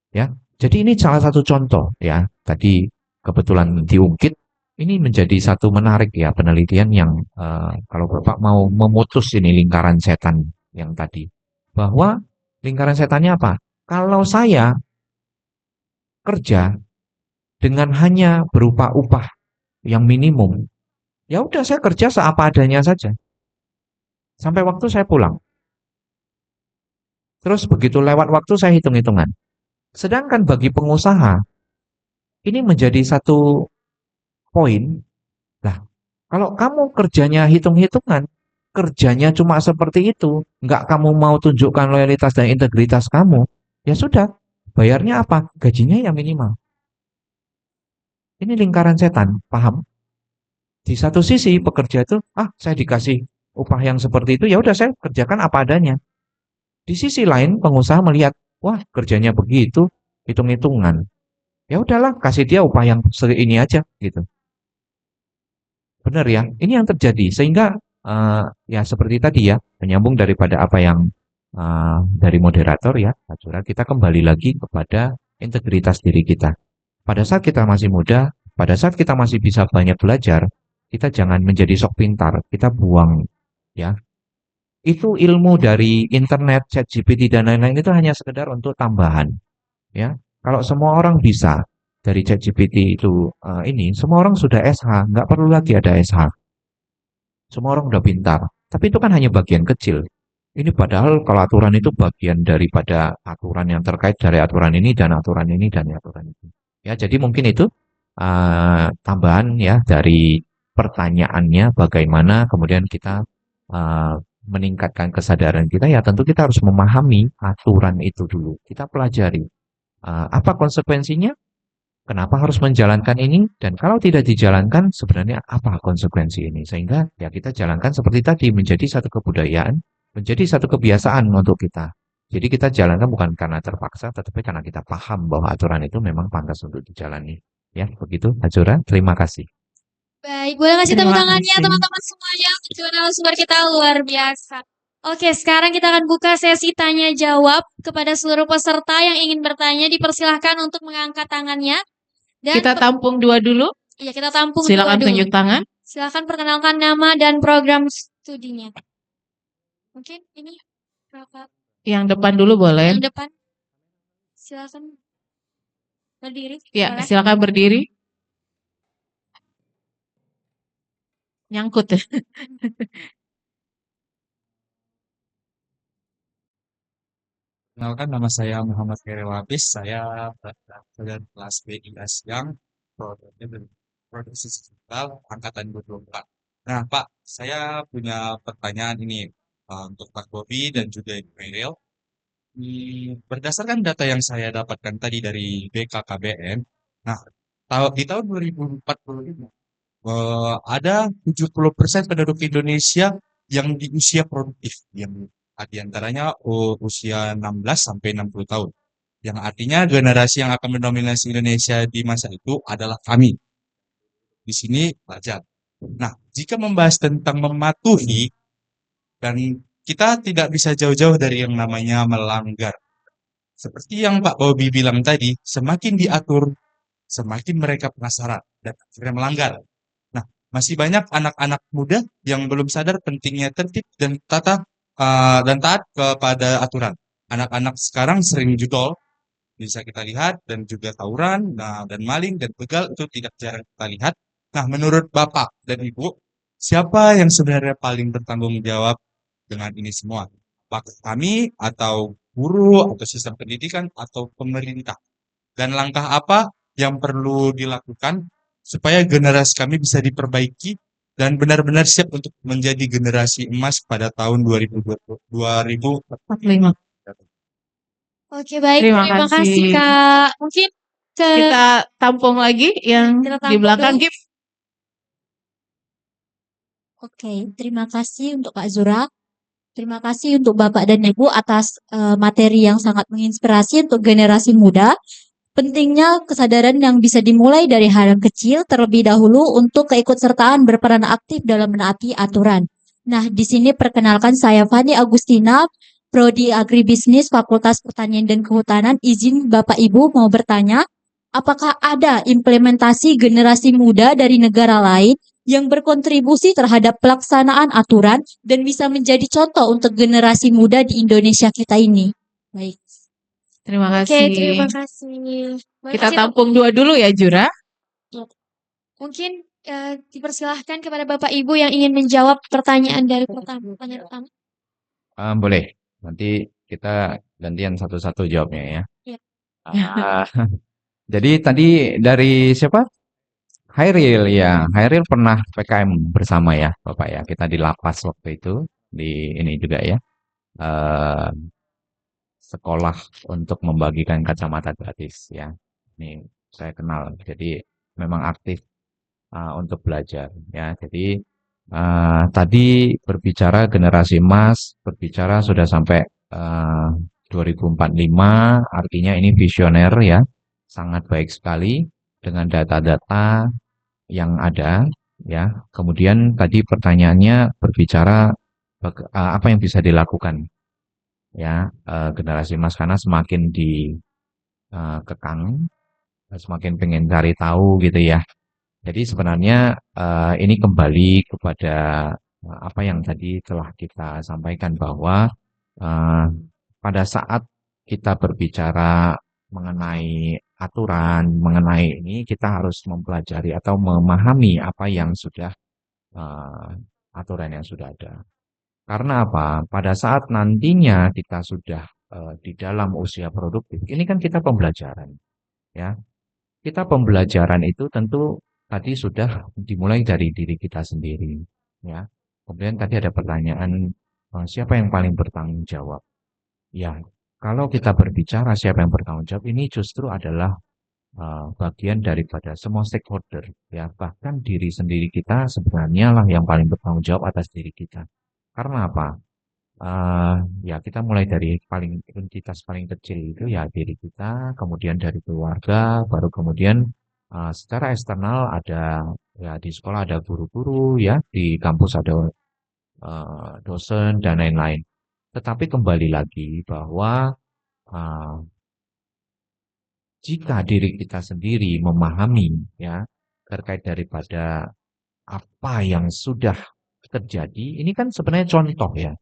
Ya. Jadi ini salah satu contoh ya. Tadi kebetulan diungkit, ini menjadi satu menarik ya penelitian yang kalau Bapak mau memutus ini lingkaran setan yang tadi. Bahwa lingkaran setannya apa? Kalau saya kerja dengan hanya berupa upah yang minimum, ya udah saya kerja seapa adanya saja. Sampai waktu saya pulang. Terus begitu lewat waktu saya hitung-hitungan. Sedangkan bagi pengusaha, ini menjadi satu poin. Lah, kalau kamu kerjanya hitung-hitungan, kerjanya cuma seperti itu, nggak kamu mau tunjukkan loyalitas dan integritas kamu, ya sudah, bayarnya apa? Gajinya yang minimal. Ini lingkaran setan, paham? Di satu sisi pekerja itu, saya dikasih upah yang seperti itu, ya udah saya kerjakan apa adanya. Di sisi lain pengusaha melihat, wah kerjanya begitu, hitung-hitungan. Ya udahlah, kasih dia upah yang ini aja gitu. Benar ya, ini yang terjadi sehingga ya seperti tadi ya, menyambung daripada apa yang dari moderator ya, Pak Jura, kita kembali lagi kepada integritas diri kita. Pada saat kita masih muda, pada saat kita masih bisa banyak belajar, kita jangan menjadi sok pintar, kita buang ya. Itu ilmu dari internet, ChatGPT dan lain-lain itu hanya sekedar untuk tambahan ya. Kalau semua orang bisa dari ChatGPT itu semua orang sudah SH, nggak perlu lagi ada SH. Semua orang udah pintar, tapi itu kan hanya bagian kecil. Ini padahal kalau aturan itu bagian daripada aturan yang terkait dari aturan ini dan aturan ini dan aturan itu. Ya, jadi mungkin itu tambahan ya dari pertanyaannya bagaimana kemudian kita meningkatkan kesadaran kita, ya tentu kita harus memahami aturan itu dulu. Kita pelajari apa konsekuensinya, kenapa harus menjalankan ini, dan kalau tidak dijalankan sebenarnya apa konsekuensi ini. Sehingga ya kita jalankan seperti tadi, menjadi satu kebudayaan, menjadi satu kebiasaan untuk kita. Jadi kita jalankan bukan karena terpaksa, tetapi karena kita paham bahwa aturan itu memang pantas untuk dijalani. Ya, begitu, Ajura. Terima kasih. Baik, boleh kasih Terima tepuk tangannya kasih. teman-teman semuanya untuk narasumber kita luar biasa. Oke, sekarang kita akan buka sesi tanya jawab kepada seluruh peserta yang ingin bertanya. Dipersilahkan untuk mengangkat tangannya. Dan Kita tampung dua dulu. Iya, kita tampung Silakan dua dulu. tunjuk tangan. Silakan perkenalkan nama dan program studinya. Mungkin ini Kakak Yang depan dulu boleh. yang depan. Silakan berdiri. Ya, Boleh. silakan berdiri. Nyangkut ya. Kenalkan nama saya Muhammad Khairil Hafiz. Saya pelajar kelas BI Siang, produksi digital angkatan 2024. Nah, Pak, saya punya pertanyaan ini untuk Pak Bobi dan juga Ibu Khairil. Berdasarkan data yang saya dapatkan tadi dari BKKBN, nah, di tahun 2045 ada 70% penduduk Indonesia yang di usia produktif, yang di antaranya usia 16 sampai 60 tahun. Yang artinya generasi yang akan mendominasi Indonesia di masa itu adalah kami. Di sini pelajar. Nah, jika membahas tentang mematuhi, dan kita tidak bisa jauh-jauh dari yang namanya melanggar. Seperti yang Pak Bobi bilang tadi, semakin diatur, semakin mereka penasaran dan akhirnya melanggar. Nah, masih banyak anak-anak muda yang belum sadar pentingnya tertib dan dan taat kepada aturan. Anak-anak sekarang sering judol, bisa kita lihat, dan juga tawuran, nah, dan maling dan begal itu tidak jarang kita lihat. Nah, menurut Bapak dan Ibu, siapa yang sebenarnya paling bertanggung jawab dengan ini semua? Apakah kami atau guru atau sistem pendidikan atau pemerintah? Dan langkah apa yang perlu dilakukan supaya generasi kami bisa diperbaiki dan benar-benar siap untuk menjadi generasi emas pada tahun 2045. Oke, baik. Terima Terima kasih, kasih. Kak. Mungkin Kita tampung lagi yang Kita di tampung belakang, dulu. Gip. Oke, terima kasih untuk Kak Zura. Terima kasih untuk Bapak dan Ibu atas materi yang sangat menginspirasi untuk generasi muda. Pentingnya kesadaran yang bisa dimulai dari hal kecil terlebih dahulu untuk keikutsertaan berperan aktif dalam menaati aturan. Nah, di sini perkenalkan saya Fani Agustina, Prodi Agribisnis Fakultas Pertanian dan Kehutanan. Izin Bapak Ibu mau bertanya, apakah ada implementasi generasi muda dari negara lain yang berkontribusi terhadap pelaksanaan aturan dan bisa menjadi contoh untuk generasi muda di Indonesia kita ini? Baik. Terima Oke, kasih. terima kasih. Kita tampung dua dulu ya, Jura. Mungkin dipersilahkan kepada Bapak Ibu yang ingin menjawab pertanyaan dari pertanyaan pertama. Boleh. Nanti kita gantian satu-satu jawabnya ya. Iya. Jadi tadi dari siapa? Hairil ya. Hairil pernah PKM bersama ya, Bapak ya. Kita di lapas waktu itu, di ini juga ya. Eh, sekolah untuk membagikan kacamata gratis ya. Ini saya kenal. Jadi memang aktif untuk belajar ya. Jadi tadi berbicara generasi emas, berbicara sudah sampai 2045, artinya ini visioner ya, sangat baik sekali dengan data-data yang ada ya. Kemudian tadi pertanyaannya berbicara apa yang bisa dilakukan ya, generasi emas karena semakin dikekang, semakin pengen cari tahu gitu ya. Jadi sebenarnya ini kembali kepada apa yang tadi telah kita sampaikan bahwa pada saat kita berbicara mengenai aturan, mengenai ini kita harus mempelajari atau memahami apa yang sudah aturan yang sudah ada. Karena apa? Pada saat nantinya kita sudah di dalam usia produktif, ini kan kita pembelajaran, ya. Kita pembelajaran itu tentu tadi sudah dimulai dari diri kita sendiri, ya. Kemudian tadi ada pertanyaan siapa yang paling bertanggung jawab? Ya, kalau kita berbicara siapa yang bertanggung jawab, ini justru adalah bagian daripada semua stakeholder, ya. Bahkan diri sendiri kita sebenarnya lah yang paling bertanggung jawab atas diri kita. Karena apa? Ya kita mulai dari entitas paling kecil itu ya diri kita, kemudian dari keluarga, baru kemudian secara eksternal ada ya di sekolah ada guru-guru ya, di kampus ada dosen dan lain-lain. Tetapi kembali lagi bahwa jika diri kita sendiri memahami ya terkait daripada apa yang sudah terjadi, ini kan sebenarnya contoh ya.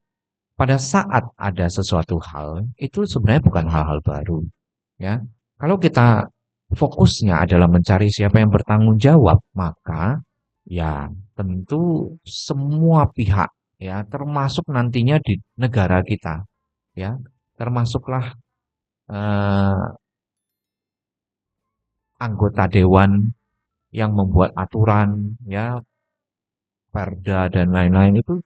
Pada saat ada sesuatu hal, itu sebenarnya bukan hal-hal baru. Ya, kalau kita fokusnya adalah mencari siapa yang bertanggung jawab, maka ya tentu semua pihak ya, termasuk nantinya di negara kita, ya, termasuklah eh, anggota dewan yang membuat aturan, ya, perda dan lain-lain itu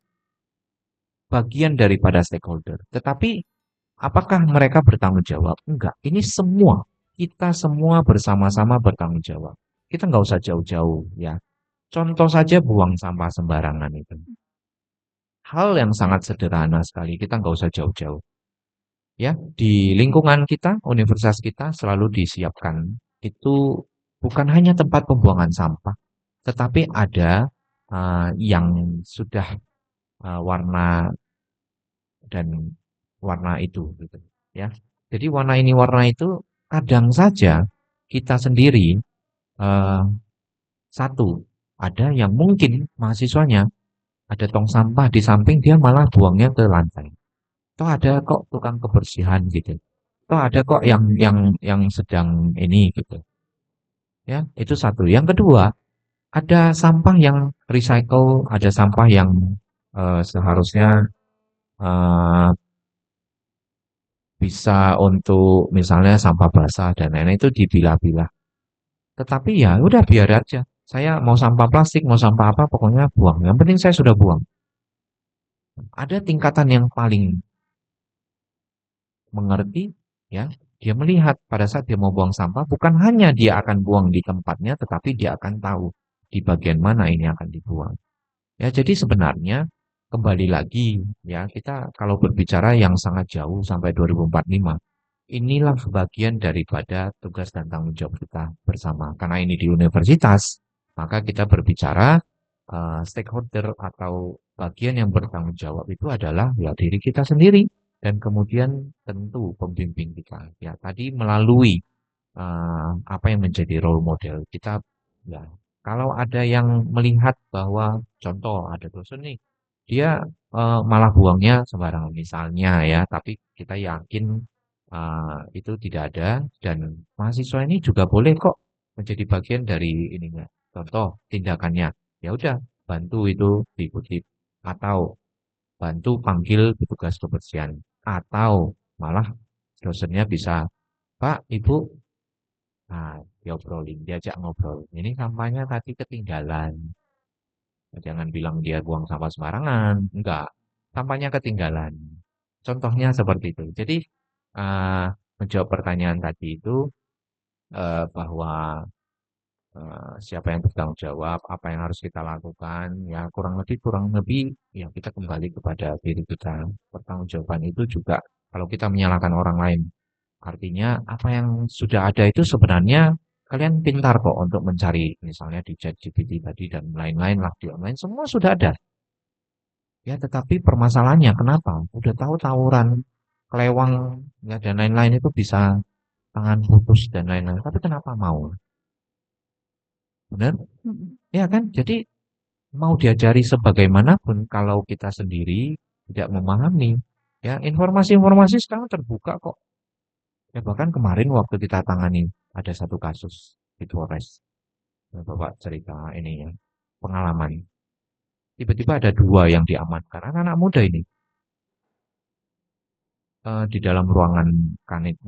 bagian daripada stakeholder. Tetapi apakah mereka bertanggung jawab? Enggak. Ini semua, kita semua bersama-sama bertanggung jawab. Kita nggak usah jauh-jauh, ya. Contoh saja buang sampah sembarangan itu. Hal yang sangat sederhana sekali, kita nggak usah jauh-jauh. Ya, di lingkungan kita, universitas kita selalu disiapkan itu bukan hanya tempat pembuangan sampah, tetapi ada yang sudah warna dan warna itu, gitu, ya. Jadi warna ini warna itu kadang saja kita sendiri satu ada yang mungkin mahasiswanya ada tong sampah di samping dia malah buangnya ke lantai. Toh ada kok tukang kebersihan gitu. Toh ada kok yang sedang ini gitu. Ya, itu satu. Yang kedua, ada sampah yang recycle, ada sampah yang seharusnya bisa untuk misalnya sampah basah dan lain-lain itu dipilah-pilah. Tetapi ya udah biar aja. Saya mau sampah plastik, mau sampah apa, pokoknya buang. Yang penting saya sudah buang. Ada tingkatan yang paling mengerti, ya. Dia melihat pada saat dia mau buang sampah, bukan hanya dia akan buang di tempatnya, tetapi dia akan tahu di bagian mana ini akan dibuang. Ya, jadi sebenarnya kembali lagi, ya, kita kalau berbicara yang sangat jauh sampai 2045, inilah bagian daripada tugas dan tanggung jawab kita bersama. Karena ini di universitas, maka kita berbicara stakeholder atau bagian yang bertanggung jawab itu adalah ya diri kita sendiri dan kemudian tentu pembimbing kita. Ya tadi melalui apa yang menjadi role model kita. Ya kalau ada yang melihat bahwa contoh ada dosen nih, dia malah buangnya sembarangan misalnya ya, tapi kita yakin itu tidak ada dan mahasiswa ini juga boleh kok menjadi bagian dari ininya. Contoh tindakannya, ya udah bantu itu diikuti atau bantu panggil petugas kebersihan atau malah dosennya bisa, Pak, Ibu, nah diobrolin, diajak ngobrol. Ini sampahnya tadi ketinggalan. Jangan bilang dia buang sampah sembarangan, enggak. Sampahnya ketinggalan. Contohnya seperti itu. Jadi menjawab pertanyaan tadi itu bahwa siapa yang bertanggung jawab, apa yang harus kita lakukan, ya kurang lebih ya kita kembali kepada diri kita. Pertanggungjawaban itu juga kalau kita menyalahkan orang lain, artinya apa yang sudah ada itu sebenarnya kalian pintar kok untuk mencari, misalnya di ChatGPT tadi dan lain-lain lah di online semua sudah ada. Ya, tetapi permasalahannya kenapa? Udah tahu tawuran, kelewang, ya dan lain-lain itu bisa tangan putus dan lain-lain. Tapi kenapa mau? Benar? Ya kan? Jadi mau diajari sebagaimanapun kalau kita sendiri tidak memahami, ya informasi-informasi sekarang terbuka kok. Ya bahkan kemarin waktu kita tangani ada satu kasus di Polres. Bapak cerita ini ya, pengalaman. Tiba-tiba ada 2 yang diamankan, anak-anak muda ini. Di dalam ruangan kanit.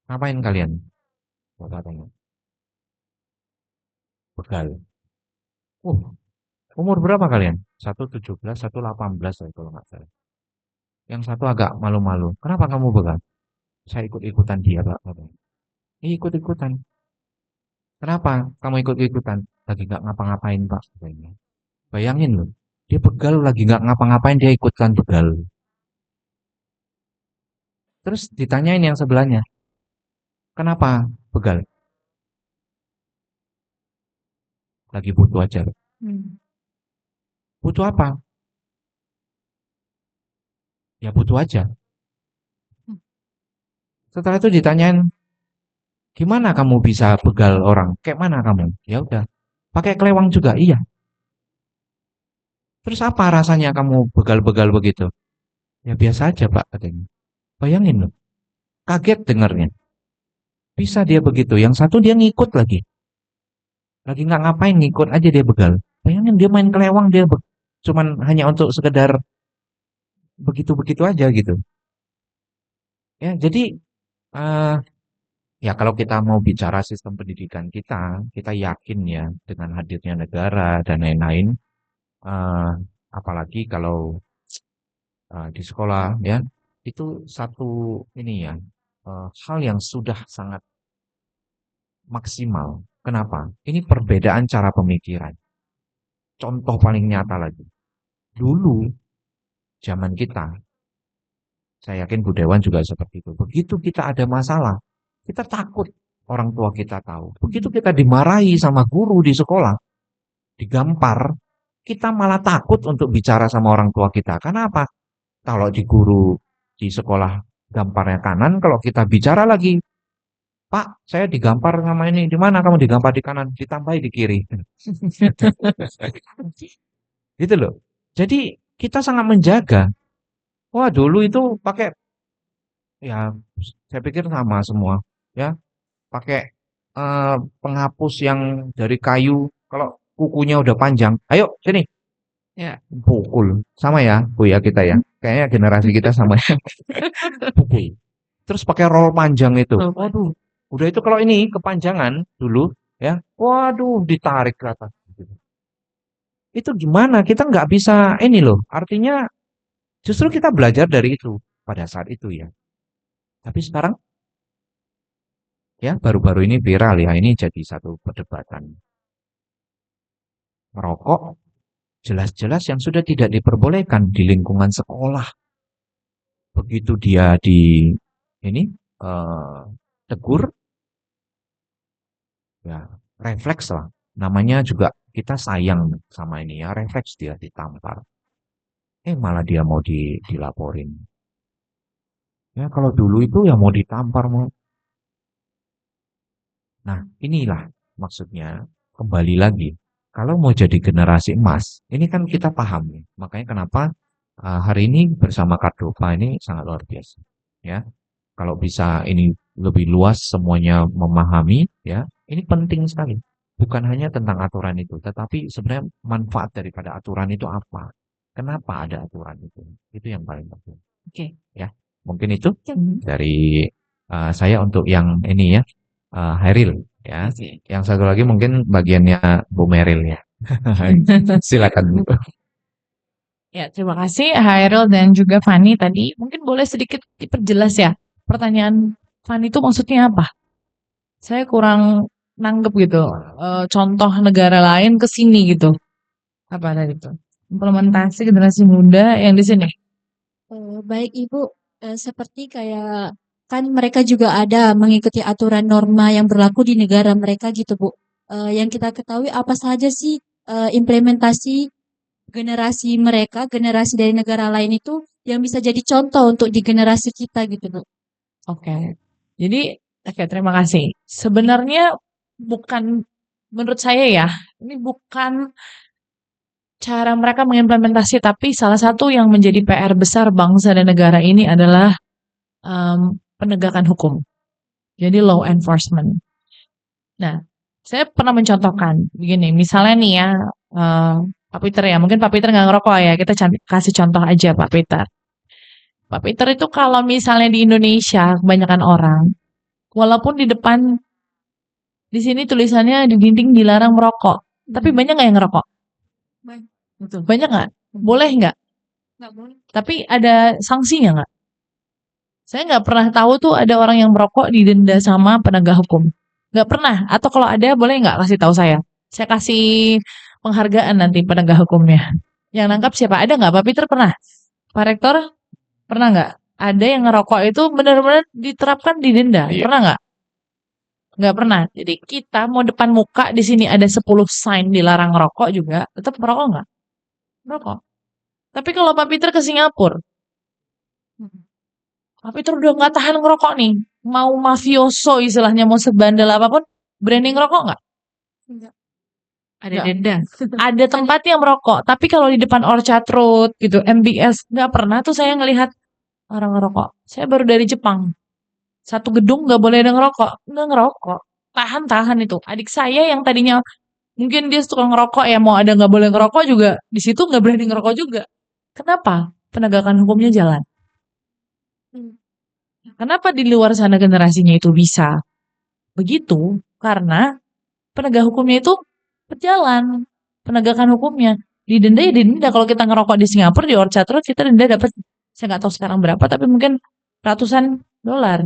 Ngapain kalian? Bapak tanya. Begal. Umur berapa kalian? Satu 17, satu 18 kalau nggak salah. Yang satu agak malu-malu. Kenapa kamu begal? Saya ikut-ikutan dia, Pak. Ikut-ikutan. Kenapa kamu ikut-ikutan? Lagi nggak ngapa-ngapain, Pak. Bayangin loh, dia begal lagi nggak ngapa-ngapain, dia ikutan begal. Terus ditanyain yang sebelahnya, kenapa begal? Lagi butuh aja. Butuh apa? Ya butuh aja. Setelah itu ditanyain, gimana kamu bisa begal orang? Kayak mana kamu? Ya udah, pakai kelewang juga. Iya. Terus apa rasanya kamu begal-begal begitu? Ya biasa aja, Pak, katanya. Bayangin loh, kaget dengarnya. Bisa dia begitu. Yang satu dia ngikut lagi. Lagi nggak ngapain, ngikut aja dia begal. Bayangin dia main kelewang, dia cuman hanya untuk sekedar begitu-begitu aja gitu. Ya, jadi eh, ya kalau kita mau bicara sistem pendidikan kita yakin ya dengan hadirnya negara dan lain-lain, eh, apalagi kalau di sekolah ya, itu satu ini ya, hal yang sudah sangat maksimal. Kenapa? Ini perbedaan cara pemikiran. Contoh paling nyata lagi. Dulu zaman kita, saya yakin Bu Dewan juga seperti itu. Begitu kita ada masalah, kita takut orang tua kita tahu. Begitu kita dimarahi sama guru di sekolah, digampar, kita malah takut untuk bicara sama orang tua kita. Karena apa? Kalau di guru di sekolah gamparnya kanan, kalau kita bicara lagi, Pak, saya digampar sama ini. Di mana kamu digampar di kanan? Ditambahi di kiri. Gitu loh. Jadi kita sangat menjaga. Wah, dulu itu pakai ya saya pikir sama semua ya, pakai penghapus yang dari kayu. Kalau kukunya udah panjang, ayo sini. Ya. Pukul. Sama ya, Bu ya kita ya. Kayaknya generasi kita sama ya. Pukul. Terus pakai roll panjang itu. Waduh. Udah itu kalau ini kepanjangan dulu ya. Waduh, ditarik ke atas. Itu gimana? Kita nggak bisa ini loh. Artinya justru kita belajar dari itu pada saat itu ya. Tapi sekarang ya baru-baru ini viral ya. Ini jadi satu perdebatan. Merokok jelas-jelas yang sudah tidak diperbolehkan di lingkungan sekolah. Begitu dia di ini tegur, ya refleks lah. Namanya juga kita sayang sama ini ya, refleks dia ditampar. Malah dia mau dilaporin. Ya kalau dulu itu ya mau ditampar mau. Nah inilah maksudnya kembali lagi. Kalau mau jadi generasi emas, ini kan kita paham ya. Makanya kenapa hari ini bersama Kardopa ini sangat luar biasa. Ya, kalau bisa ini lebih luas semuanya memahami, ya, ini penting sekali. Bukan hanya tentang aturan itu, tetapi sebenarnya manfaat daripada aturan itu apa? Kenapa ada aturan itu? Itu yang paling penting. Oke. Ya, mungkin itu dari saya untuk yang ini ya, Hairil. Ya, yang satu lagi mungkin bagiannya Bu Meril ya. Silakan Bu. Ya, terima kasih Hairil dan juga Fani tadi. Mungkin boleh sedikit diperjelas ya. Pertanyaan Fani itu maksudnya apa? Saya kurang nanggep gitu. Contoh negara lain ke sini gitu. Apa tadi itu? Implementasi generasi muda yang di sini. Baik Ibu, seperti kayak kan mereka juga ada mengikuti aturan norma yang berlaku di negara mereka gitu Bu. Yang kita ketahui apa saja sih implementasi generasi mereka, generasi dari negara lain itu yang bisa jadi contoh untuk di generasi kita gitu Bu. Oke. Jadi, oke, terima kasih. Sebenarnya bukan, menurut saya ya, ini bukan cara mereka mengimplementasi, tapi salah satu yang menjadi PR besar bangsa dan negara ini adalah penegakan hukum. Jadi law enforcement. Nah, saya pernah mencontohkan begini, misalnya nih ya, Pak Peter ya, mungkin Pak Peter nggak ngerokok ya, kita kasih contoh aja Pak Peter. Pak Peter itu kalau misalnya di Indonesia kebanyakan orang, walaupun di depan di sini tulisannya di dinding dilarang merokok, tapi banyak nggak yang ngerokok? Banyak nggak? Boleh nggak? Nggak boleh. Tapi ada sanksinya nggak? Saya nggak pernah tahu tuh ada orang yang merokok didenda sama penegak hukum. Nggak pernah. Atau kalau ada boleh nggak kasih tahu saya? Saya kasih penghargaan nanti penegak hukumnya. Yang nangkap siapa? Ada nggak? Pak Peter pernah? Pak Rektor pernah nggak? Ada yang ngerokok itu benar-benar diterapkan didenda. Pernah nggak? Nggak pernah. Jadi kita mau depan muka di sini ada 10 sign dilarang ngerokok juga, tetap merokok nggak? Merokok. Tapi kalau Pak Peter ke Singapura, Pak Peter udah nggak tahan ngerokok nih, mau mafioso istilahnya, mau sebandel apapun, berani ngerokok nggak? Enggak. Ada denda. Ada tempat yang merokok, tapi kalau di depan Orchard Road gitu, MBS, nggak pernah tuh saya ngelihat orang ngerokok. Saya baru dari Jepang. Satu gedung nggak boleh ada ngerokok, nggak ngerokok. Tahan-tahan itu. Adik saya yang tadinya mungkin dia suka ngerokok ya, mau ada nggak boleh ngerokok juga, di situ nggak berani ngerokok juga. Kenapa? Penegakan hukumnya jalan. Kenapa di luar sana generasinya itu bisa begitu? Karena penegak hukumnya itu berjalan, penegakan hukumnya. Didenda ya didenda. Kalau kita ngerokok di Singapura, di Orchard Road, kita denda dapat, saya nggak tahu sekarang berapa, tapi mungkin ratusan dolar.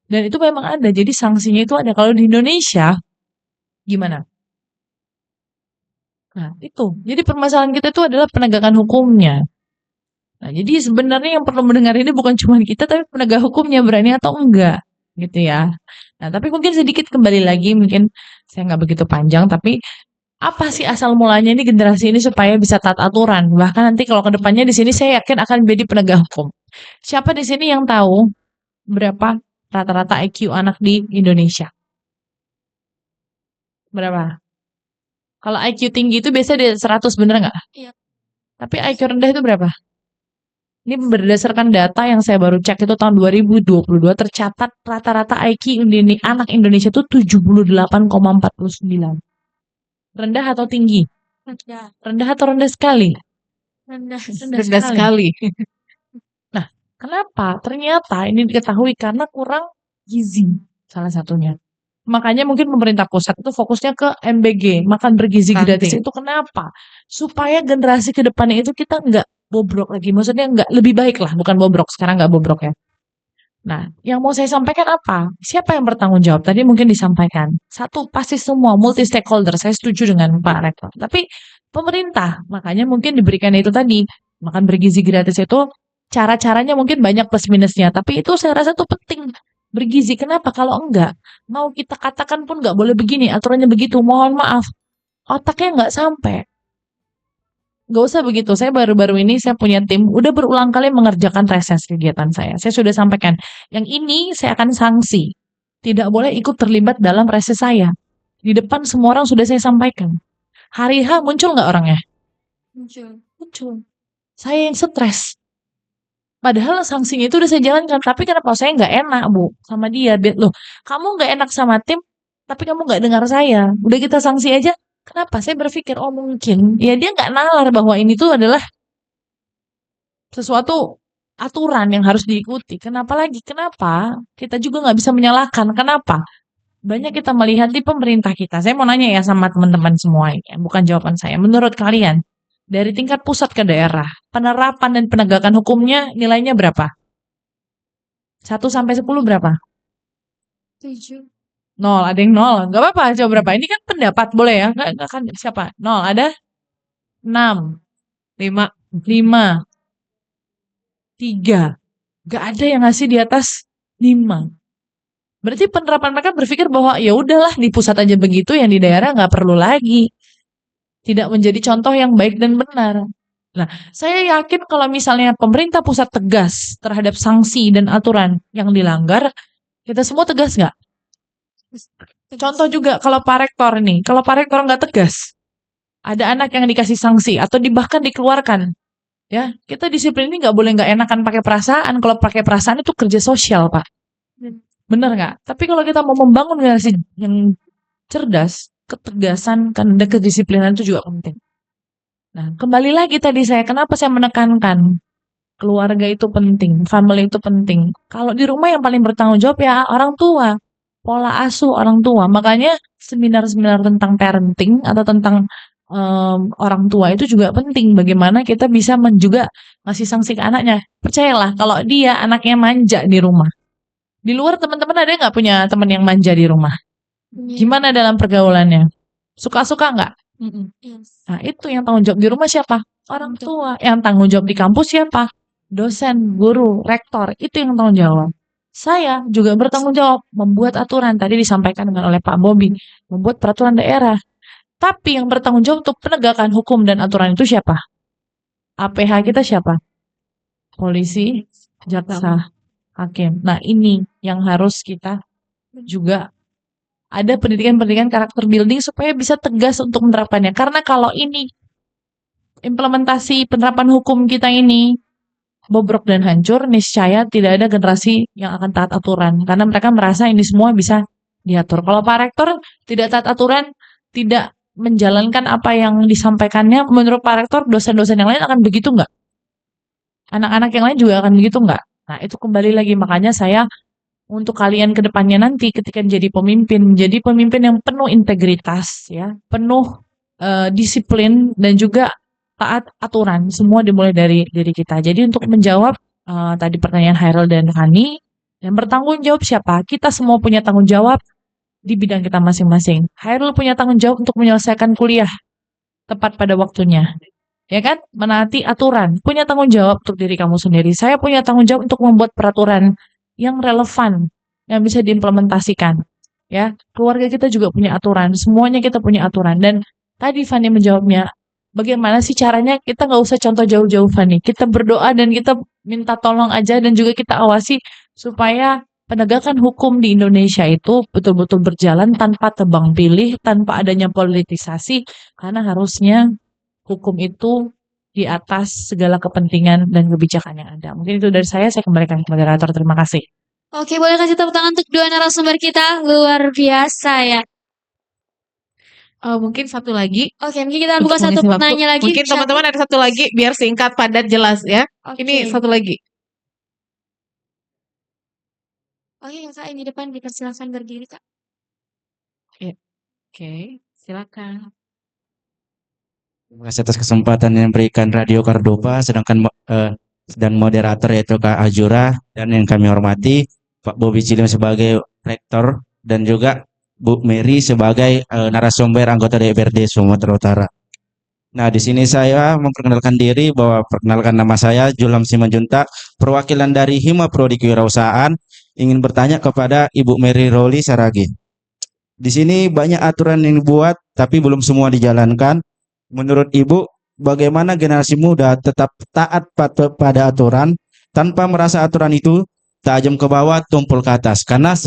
Dan itu memang ada, jadi sanksinya itu ada. Kalau di Indonesia, gimana? Nah, itu. Jadi permasalahan kita itu adalah penegakan hukumnya. Nah, jadi sebenarnya yang perlu mendengar ini bukan cuma kita, tapi penegak hukumnya berani atau enggak, gitu ya. Nah, tapi mungkin sedikit kembali lagi, mungkin saya nggak begitu panjang, tapi apa sih asal mulanya ini generasi ini supaya bisa taat aturan? Bahkan nanti kalau ke depannya di sini saya yakin akan menjadi penegak hukum. Siapa di sini yang tahu berapa rata-rata IQ anak di Indonesia? Berapa? Kalau IQ tinggi itu biasanya di 100, bener nggak? Iya. Tapi IQ rendah itu berapa? Ini berdasarkan data yang saya baru cek itu tahun 2022 tercatat rata-rata IQ anak Indonesia itu 78,49. Rendah atau tinggi? Rendah. Rendah atau rendah sekali? Rendah. Rendah sekali. Nah, kenapa? Ternyata ini diketahui karena kurang gizi salah satunya. Makanya mungkin pemerintah pusat itu fokusnya ke MBG, makan bergizi gratis. Stunting. Itu kenapa? Supaya generasi ke depannya itu kita nggak bobrok lagi. Maksudnya nggak lebih baik lah, bukan bobrok. Sekarang nggak bobrok ya. Nah, yang mau saya sampaikan apa? Siapa yang bertanggung jawab? Tadi mungkin disampaikan. Satu, pasti semua multi stakeholder. Saya setuju dengan Pak Rektor. Tapi pemerintah, makanya mungkin diberikan itu tadi. Makan bergizi gratis itu cara-caranya mungkin banyak plus minusnya. Tapi itu saya rasa itu penting. Bergizi. Kenapa? Kalau enggak, mau kita katakan pun nggak boleh begini. Aturannya begitu. Mohon maaf. Otaknya nggak sampai. Nggak usah begitu. Saya baru-baru ini saya punya tim. Udah berulang kali mengerjakan reses kegiatan saya. Saya sudah sampaikan. Yang ini saya akan sanksi. Tidak boleh ikut terlibat dalam reses saya. Di depan semua orang sudah saya sampaikan. Hari H muncul nggak orangnya? Muncul. Saya yang stres. Padahal sanksinya itu udah saya jalankan. Tapi kenapa saya nggak enak, Bu, sama dia? Loh, kamu nggak enak sama tim, tapi kamu nggak dengar saya. Udah kita sanksi aja. Kenapa? Saya berpikir, oh mungkin ya dia nggak nalar bahwa ini tuh adalah sesuatu aturan yang harus diikuti. Kenapa lagi? Kenapa? Kita juga nggak bisa menyalahkan. Kenapa? Banyak kita melihat di pemerintah kita. Saya mau nanya ya sama teman-teman semua ini, bukan jawaban saya. Menurut kalian, dari tingkat pusat ke daerah, penerapan dan penegakan hukumnya nilainya berapa? 1 sampai 10 berapa? 7. 0, ada yang 0. Nggak apa-apa, coba berapa? Ini kan pendapat, boleh ya? Nggak kan siapa? 0, ada? 6, 5. 5, 3. Nggak ada yang ngasih di atas 5. Berarti penerapan mereka berpikir bahwa ya udahlah di pusat aja begitu, yang di daerah nggak perlu lagi. Tidak menjadi contoh yang baik dan benar. Nah, saya yakin kalau misalnya pemerintah pusat tegas terhadap sanksi dan aturan yang dilanggar, kita semua tegas nggak? Contoh juga kalau Pak Rektor nih, kalau Pak Rektor nggak tegas, ada anak yang dikasih sanksi atau bahkan dikeluarkan, ya kita disiplin ini nggak boleh nggak enakan pakai perasaan. Kalau pakai perasaan itu kerja sosial, Pak. Bener nggak? Tapi kalau kita mau membangun generasi yang cerdas, ketegasan dan kedisiplinan itu juga penting. Nah, kembali lagi tadi kenapa saya menekankan keluarga itu penting, family itu penting. Kalau di rumah yang paling bertanggung jawab ya orang tua, pola asuh orang tua. Makanya seminar-seminar tentang parenting atau tentang orang tua itu juga penting. Bagaimana kita bisa juga ngasih sanksi ke anaknya. Percayalah kalau dia anaknya manja di rumah. Di luar teman-teman ada nggak punya teman yang manja di rumah? Gimana dalam pergaulannya? Suka-suka nggak? Nah, itu yang tanggung jawab di rumah siapa? Orang tua. Yang tanggung jawab di kampus siapa? Dosen, guru, rektor. Itu yang tanggung jawab. Saya juga bertanggung jawab membuat aturan. Tadi disampaikan oleh Pak Bobi. Membuat peraturan daerah. Tapi yang bertanggung jawab untuk penegakan hukum dan aturan itu siapa? APH kita siapa? Polisi, jaksa, hakim. Nah, ini yang harus kita juga ada pendidikan-pendidikan karakter building supaya bisa tegas untuk menerapkannya. Karena kalau ini implementasi penerapan hukum kita ini bobrok dan hancur, niscaya tidak ada generasi yang akan taat aturan. Karena mereka merasa ini semua bisa diatur. Kalau Pak Rektor tidak taat aturan, tidak menjalankan apa yang disampaikannya, menurut Pak Rektor dosen-dosen yang lain akan begitu nggak? Anak-anak yang lain juga akan begitu nggak? Nah, itu kembali lagi makanya saya untuk kalian ke depannya nanti ketika jadi pemimpin yang penuh integritas ya, penuh disiplin dan juga taat aturan. Semua dimulai dari diri kita. Jadi untuk menjawab tadi pertanyaan Hairil dan Hani, yang bertanggung jawab siapa? Kita semua punya tanggung jawab di bidang kita masing-masing. Hairil punya tanggung jawab untuk menyelesaikan kuliah tepat pada waktunya. Ya kan? Menaati aturan. Punya tanggung jawab untuk diri kamu sendiri. Saya punya tanggung jawab untuk membuat peraturan yang relevan, yang bisa diimplementasikan. Ya, keluarga kita juga punya aturan. Semuanya kita punya aturan. Dan tadi Fani menjawabnya, bagaimana sih caranya? Kita nggak usah contoh jauh-jauh Fani. Kita berdoa dan kita minta tolong aja dan juga kita awasi supaya penegakan hukum di Indonesia itu betul-betul berjalan tanpa tebang pilih, tanpa adanya politisasi, karena harusnya hukum itu di atas segala kepentingan dan kebijakan yang ada. Mungkin itu dari saya kembalikan ke moderator. Terima kasih. Oke, boleh kasih tepuk tangan untuk dua narasumber kita. Luar biasa ya. Mungkin satu lagi. Oke, mungkin kita buka untuk satu mengisi waktu. pertanyaan lagi. Mungkin teman-teman ada satu lagi biar singkat, padat, jelas ya. Oke. Ini satu lagi. Oke, Kak, ini depan dipersilakan berdiri, Kak. Oke, silakan. Terima kasih atas kesempatan yang diberikan Radio Kardopa, dan moderator yaitu Kak Azura, dan yang kami hormati Pak Bobi Cilim sebagai rektor dan juga Bu Mary sebagai narasumber anggota DPRD Sumatera Utara. Nah, di sini saya memperkenalkan diri bahwa perkenalkan nama saya Julham Simanjuntak, perwakilan dari Hima Prodi Kewirausahaan, ingin bertanya kepada Ibu Mary Rowli Saragi. Di sini banyak aturan yang dibuat tapi belum semua dijalankan. Menurut Ibu, bagaimana generasi muda tetap taat pada aturan tanpa merasa aturan itu tajam ke bawah, tumpul ke atas? Karena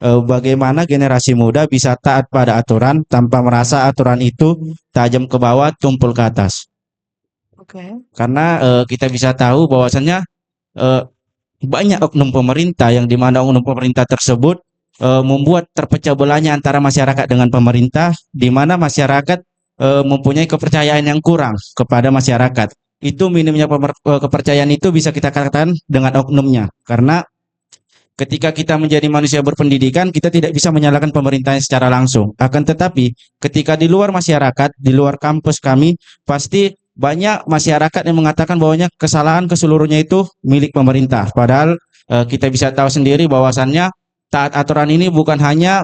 bagaimana generasi muda bisa taat pada aturan tanpa merasa aturan itu tajam ke bawah, tumpul ke atas? Oke. Karena kita bisa tahu bahwasannya banyak oknum pemerintah yang dimana oknum pemerintah tersebut membuat terpecah belahnya antara masyarakat dengan pemerintah, di mana masyarakat mempunyai kepercayaan yang kurang kepada masyarakat. Itu minimnya kepercayaan itu bisa kita katakan dengan oknumnya. Karena ketika kita menjadi manusia berpendidikan, kita tidak bisa menyalahkan pemerintahnya secara langsung. Akan tetapi, ketika di luar masyarakat, di luar kampus kami, pasti banyak masyarakat yang mengatakan bahwanya kesalahan keseluruhnya itu milik pemerintah. Padahal kita bisa tahu sendiri bahwasannya taat aturan ini bukan hanya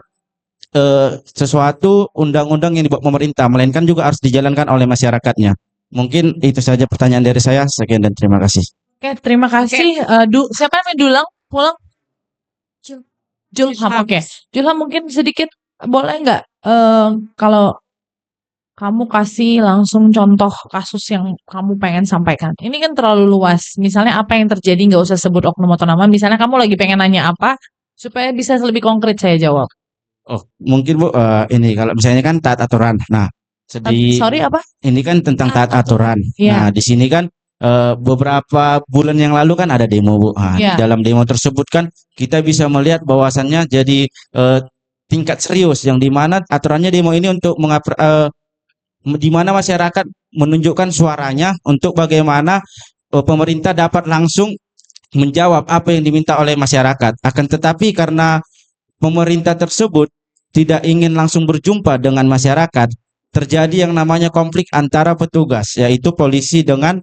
sesuatu undang-undang yang dibuat pemerintah, melainkan juga harus dijalankan oleh masyarakatnya. Mungkin itu saja pertanyaan dari saya. Sekian dan terima kasih. Oke, terima kasih. Siapa yang pulang? Julham. Oke. Julham, mungkin sedikit boleh nggak kalau kamu kasih langsung contoh kasus yang kamu pengen sampaikan. Ini kan terlalu luas. Misalnya apa yang terjadi, nggak usah sebut oknum atau nama. Misalnya kamu lagi pengen nanya apa, supaya bisa lebih konkret saya jawab. Oh, mungkin Bu, ini kalau misalnya kan taat aturan. Nah, Sorry apa? ini kan tentang taat aturan. Iya. Nah, di sini kan beberapa bulan yang lalu kan ada demo, Bu. Nah, Iya. di dalam demo tersebut kan kita bisa melihat bahwasannya jadi tingkat serius yang dimana aturannya demo ini untuk di mana masyarakat menunjukkan suaranya untuk bagaimana pemerintah dapat langsung menjawab apa yang diminta oleh masyarakat. Akan tetapi karena pemerintah tersebut tidak ingin langsung berjumpa dengan masyarakat, terjadi yang namanya konflik antara petugas, yaitu polisi dengan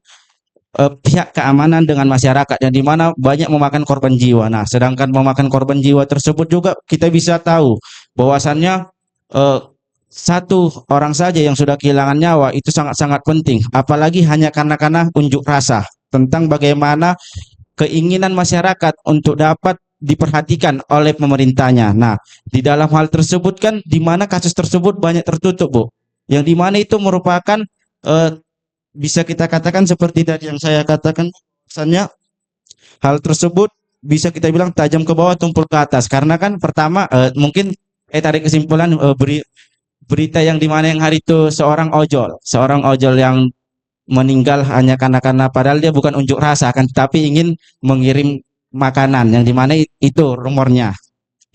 pihak keamanan dengan masyarakat, yang dimana banyak memakan korban jiwa. Nah, sedangkan memakan korban jiwa tersebut juga kita bisa tahu bahwasannya satu orang saja yang sudah kehilangan nyawa itu sangat-sangat penting, apalagi hanya karena unjuk rasa tentang bagaimana keinginan masyarakat untuk dapat diperhatikan oleh pemerintahnya. Nah, di dalam hal tersebut kan di mana kasus tersebut banyak tertutup, Bu. Yang di mana itu merupakan bisa kita katakan seperti tadi yang saya katakan, misalnya hal tersebut bisa kita bilang tajam ke bawah, tumpul ke atas. Karena kan pertama mungkin tarik kesimpulan berita yang di mana yang hari itu seorang ojol yang meninggal hanya karena padahal dia bukan unjuk rasa, akan tetapi ingin mengirim makanan, yang dimana itu rumornya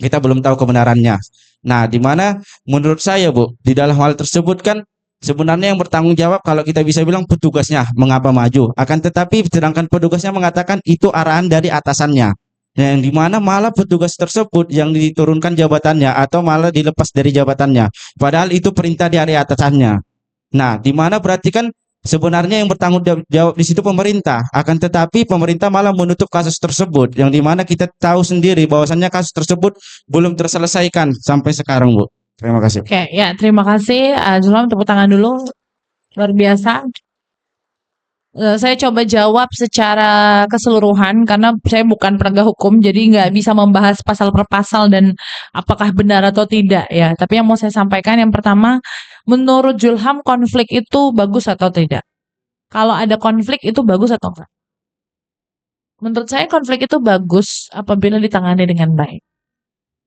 kita belum tahu kebenarannya. Nah, dimana menurut saya, Bu, di dalam hal tersebut kan Sebenarnya yang bertanggung jawab kalau kita bisa bilang petugasnya mengapa maju. Akan tetapi sedangkan petugasnya mengatakan itu arahan dari atasannya. Yang dimana malah petugas tersebut yang diturunkan jabatannya atau malah dilepas dari jabatannya. Padahal itu perintah dari atasannya. Nah, dimana berarti kan sebenarnya yang bertanggung jawab di situ pemerintah. Akan tetapi pemerintah malah menutup kasus tersebut. Yang dimana kita tahu sendiri bahwasannya kasus tersebut belum terselesaikan sampai sekarang, Bu. Terima kasih. Oke, ya terima kasih. Zulham, tepuk tangan dulu. Luar biasa. Saya coba jawab secara keseluruhan karena saya bukan penegak hukum, jadi nggak bisa membahas pasal per pasal dan apakah benar atau tidak ya. Tapi yang mau saya sampaikan yang pertama, menurut Zulham konflik itu bagus atau tidak? Kalau ada konflik itu bagus atau enggak? Menurut saya konflik itu bagus apabila ditangani dengan baik.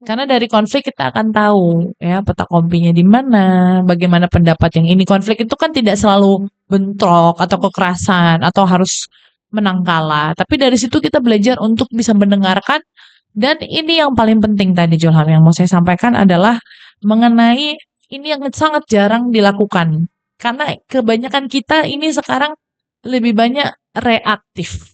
Karena dari konflik kita akan tahu ya peta kompinya di mana, bagaimana pendapat yang ini. Konflik itu kan tidak selalu bentrok atau kekerasan atau harus menang kalah. Tapi dari situ kita belajar untuk bisa mendengarkan. Dan ini yang paling penting tadi Zulham yang mau saya sampaikan adalah mengenai ini yang sangat jarang dilakukan. Karena kebanyakan kita ini sekarang lebih banyak reaktif.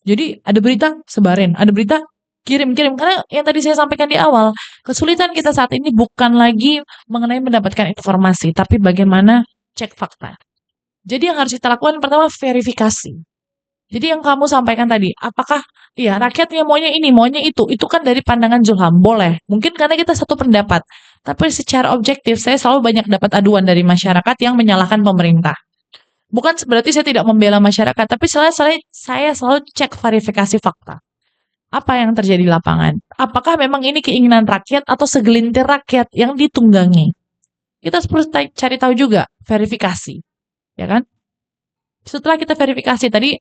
Jadi ada berita, sebarin. Ada berita, kirim. Karena yang tadi saya sampaikan di awal, kesulitan kita saat ini bukan lagi mengenai mendapatkan informasi, tapi bagaimana cek fakta. Jadi yang harus kita lakukan pertama verifikasi. Jadi yang kamu sampaikan tadi, apakah ya rakyatnya maunya ini, maunya itu kan dari pandangan Zulham, boleh. Mungkin karena kita satu pendapat, tapi secara objektif saya selalu banyak dapat aduan dari masyarakat yang menyalahkan pemerintah. Bukan berarti saya tidak membela masyarakat, tapi saya selalu cek verifikasi fakta. Apa yang terjadi di lapangan? Apakah memang ini keinginan rakyat atau segelintir rakyat yang ditunggangi? Kita perlu cari tahu juga, verifikasi. Ya kan? Setelah kita verifikasi, tadi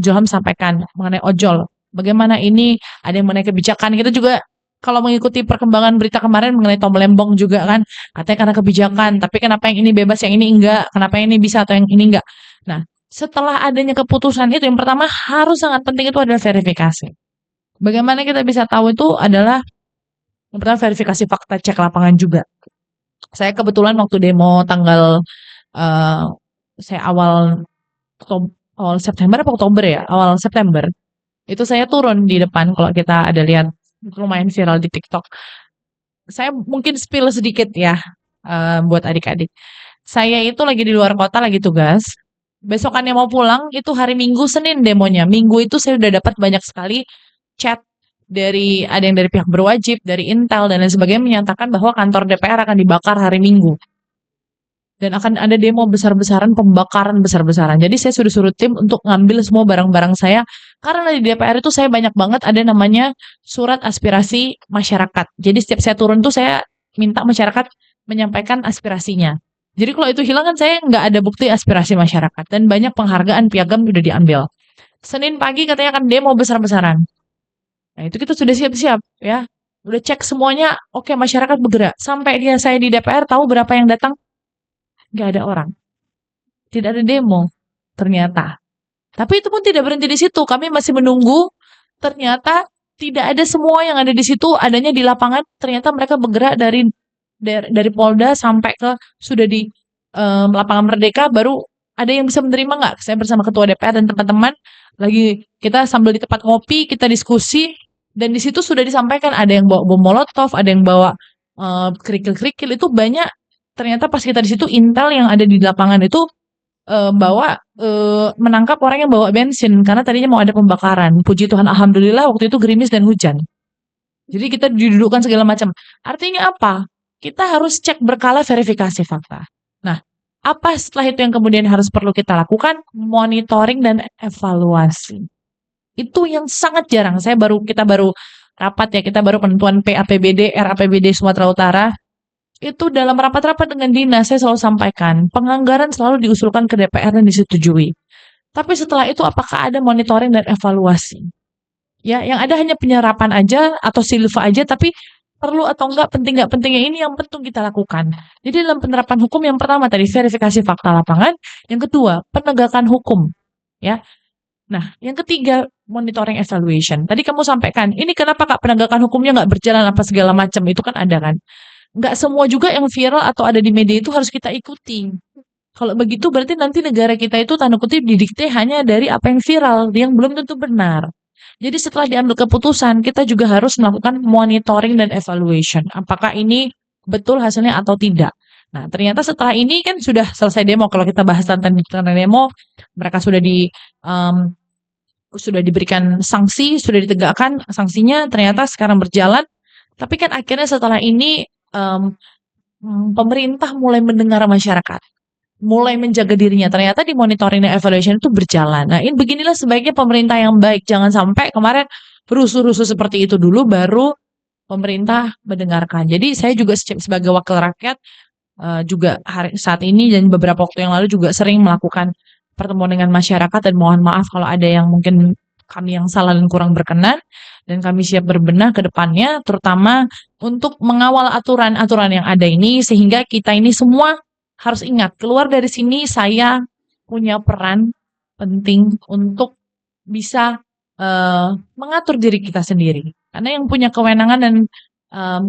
Zulham sampaikan mengenai ojol. Bagaimana ini ada yang mengenai kebijakan. Kita juga kalau mengikuti perkembangan berita kemarin mengenai Tom Lembong juga kan, katanya karena kebijakan, tapi kenapa yang ini bebas, yang ini enggak? Kenapa yang ini bisa atau yang ini enggak? Nah, setelah adanya keputusan itu, yang pertama harus sangat penting itu adalah verifikasi. Bagaimana kita bisa tahu itu adalah yang pertama verifikasi fakta, cek lapangan juga. Saya kebetulan waktu demo tanggal saya awal September atau Oktober ya, awal September itu saya turun di depan. Kalau kita ada lihat lumayan viral di TikTok. Saya mungkin spill sedikit ya buat adik-adik. Saya itu lagi di luar kota, lagi tugas. Besokannya mau pulang, itu hari Minggu, Senin demonya. Minggu itu saya udah dapat banyak sekali chat ada yang dari pihak berwajib, dari Intel dan lain sebagainya menyatakan bahwa kantor DPR akan dibakar hari Minggu. Dan akan ada demo besar-besaran, pembakaran besar-besaran. Jadi saya sudah suruh tim untuk ngambil semua barang-barang saya. Karena di DPR itu saya banyak banget ada namanya surat aspirasi masyarakat. Jadi setiap saya turun tuh saya minta masyarakat menyampaikan aspirasinya. Jadi kalau itu hilang kan saya nggak ada bukti aspirasi masyarakat. Dan banyak penghargaan piagam udah diambil. Senin pagi katanya akan demo besar-besaran. Nah itu kita sudah siap-siap ya. Udah cek semuanya, oke masyarakat bergerak. Sampai saya di DPR tahu berapa yang datang. Nggak ada orang. Tidak ada demo, ternyata. Tapi itu pun tidak berhenti di situ. Kami masih menunggu, ternyata tidak ada semua yang ada di situ, adanya di lapangan. Ternyata mereka bergerak dari Polda sampai ke sudah di lapangan Merdeka, baru ada yang bisa menerima nggak? Saya bersama Ketua DPR dan teman-teman, lagi kita sambil di tempat ngopi, kita diskusi, dan di situ sudah disampaikan ada yang bawa bom molotov, ada yang bawa kerikil-kerikil, itu banyak. Ternyata pas kita di situ Intel yang ada di lapangan itu menangkap orang yang bawa bensin karena tadinya mau ada pembakaran. Puji Tuhan, alhamdulillah waktu itu gerimis dan hujan. Jadi kita didudukkan segala macam. Artinya apa? Kita harus cek berkala verifikasi fakta. Nah, apa setelah itu yang kemudian harus perlu kita lakukan? Monitoring dan evaluasi. Itu yang sangat jarang. Kita baru rapat ya, kita baru penentuan PAPBD, RAPBD Sumatera Utara. Itu dalam rapat-rapat dengan dinas saya selalu sampaikan, penganggaran selalu diusulkan ke DPR dan disetujui. Tapi setelah itu apakah ada monitoring dan evaluasi? Ya, yang ada hanya penyerapan aja atau silva aja, tapi perlu atau enggak, penting enggak pentingnya ini yang penting kita lakukan. Jadi dalam penerapan hukum yang pertama tadi verifikasi fakta lapangan, yang kedua penegakan hukum. Ya. Nah, yang ketiga monitoring evaluation. Tadi kamu sampaikan, ini kenapa Kak penegakan hukumnya nggak berjalan apa segala macam, itu kan ada kan. Nggak semua juga yang viral atau ada di media itu harus kita ikuti. Kalau begitu berarti nanti negara kita itu tanda kutip didikte hanya dari apa yang viral, yang belum tentu benar. Jadi setelah diambil keputusan, kita juga harus melakukan monitoring dan evaluation. Apakah ini betul hasilnya atau tidak. Nah, ternyata setelah ini kan sudah selesai demo. Kalau kita bahas tentang demo, mereka sudah diberikan sanksi, sudah ditegakkan sanksinya, ternyata sekarang berjalan. Tapi kan akhirnya setelah ini pemerintah mulai mendengar masyarakat, mulai menjaga dirinya. Ternyata di monitoring dan evaluation itu berjalan. Nah, ini beginilah sebaiknya pemerintah yang baik. Jangan sampai kemarin rusuh-rusuh seperti itu dulu baru pemerintah mendengarkan. Jadi saya juga sebagai wakil rakyat juga saat ini dan beberapa waktu yang lalu juga sering melakukan pertemuan dengan masyarakat dan mohon maaf kalau ada yang mungkin kami yang salah dan kurang berkenan, dan kami siap berbenah ke depannya, terutama untuk mengawal aturan-aturan yang ada ini, sehingga kita ini semua harus ingat, keluar dari sini saya punya peran penting untuk bisa mengatur diri kita sendiri. Karena yang punya kewenangan dan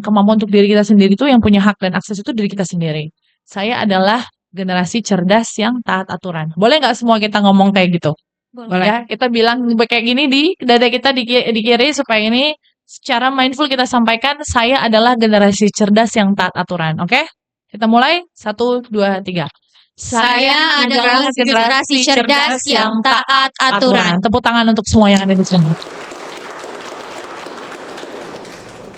kemampuan untuk diri kita sendiri itu, yang punya hak dan akses itu diri kita sendiri. Saya adalah generasi cerdas yang taat aturan. Boleh nggak semua kita ngomong kayak gitu? Boleh. Ya, kita bilang kayak gini di dada kita di kiri supaya ini secara mindful kita sampaikan, saya adalah generasi cerdas yang taat aturan. Oke? Kita mulai. 1, 2, 3. Saya adalah generasi cerdas yang taat aturan. Tepuk tangan untuk semua yang ada di sini.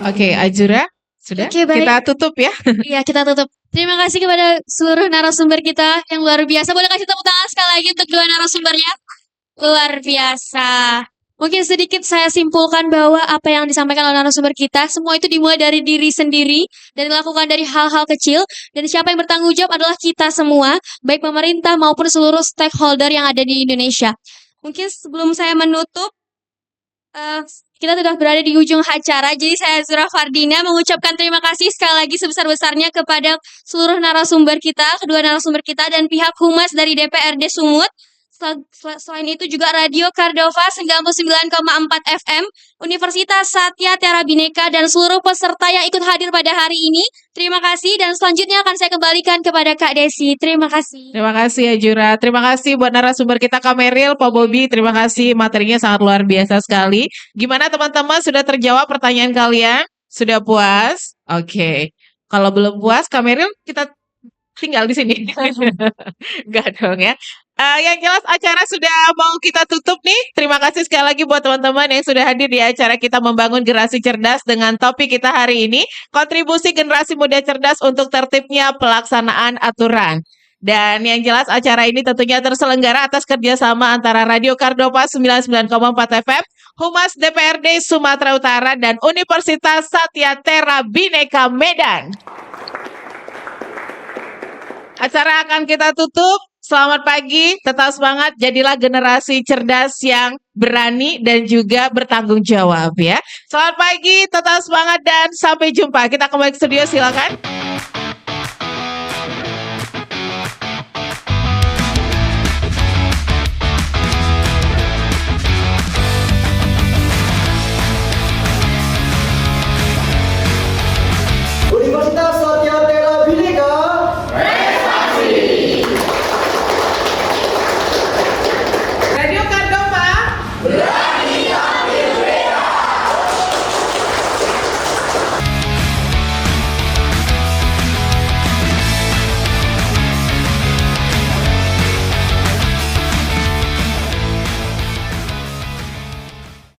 Oke, Azura, sudah? Oke, baik. Kita tutup ya. Iya, kita tutup. Terima kasih kepada seluruh narasumber kita yang luar biasa. Boleh kasih tepuk tangan sekali lagi untuk dua narasumbernya? Luar biasa. Mungkin sedikit saya simpulkan bahwa apa yang disampaikan oleh narasumber kita, semua itu dimulai dari diri sendiri dan dilakukan dari hal-hal kecil. Dan siapa yang bertanggung jawab adalah kita semua, baik pemerintah maupun seluruh stakeholder yang ada di Indonesia. Mungkin sebelum saya menutup, kita sudah berada di ujung acara, jadi saya Azura Fardina mengucapkan terima kasih sekali lagi sebesar-besarnya kepada seluruh narasumber kita, kedua narasumber kita, dan pihak Humas dari DPRD Sumut. Selain itu juga Radio Cardova 99,4 FM, Universitas Satya Tera Bhinneka, dan seluruh peserta yang ikut hadir pada hari ini. Terima kasih, dan selanjutnya akan saya kembalikan kepada Kak Desi. Terima kasih. Terima kasih Azura. Terima kasih buat narasumber kita Kak Meril, Pak Bobi. Terima kasih, materinya sangat luar biasa sekali. Gimana teman-teman, sudah terjawab pertanyaan kalian? Sudah puas? Oke. Kalau belum puas, Kak Meril, kita tinggal di sini. Enggak dong ya. Yang jelas acara sudah mau kita tutup nih. Terima kasih sekali lagi buat teman-teman yang sudah hadir di acara kita membangun generasi cerdas dengan topik kita hari ini, kontribusi generasi muda cerdas untuk tertibnya pelaksanaan aturan. Dan yang jelas acara ini tentunya terselenggara atas kerjasama antara Radio Cardova 99,4 FM, Humas DPRD Sumatera Utara, dan Universitas Satya Tera Bhinneka Medan. Acara akan kita tutup. Selamat pagi, tetap semangat, jadilah generasi cerdas yang berani dan juga bertanggung jawab ya. Selamat pagi, tetap semangat, dan sampai jumpa. Kita kembali ke studio, silakan.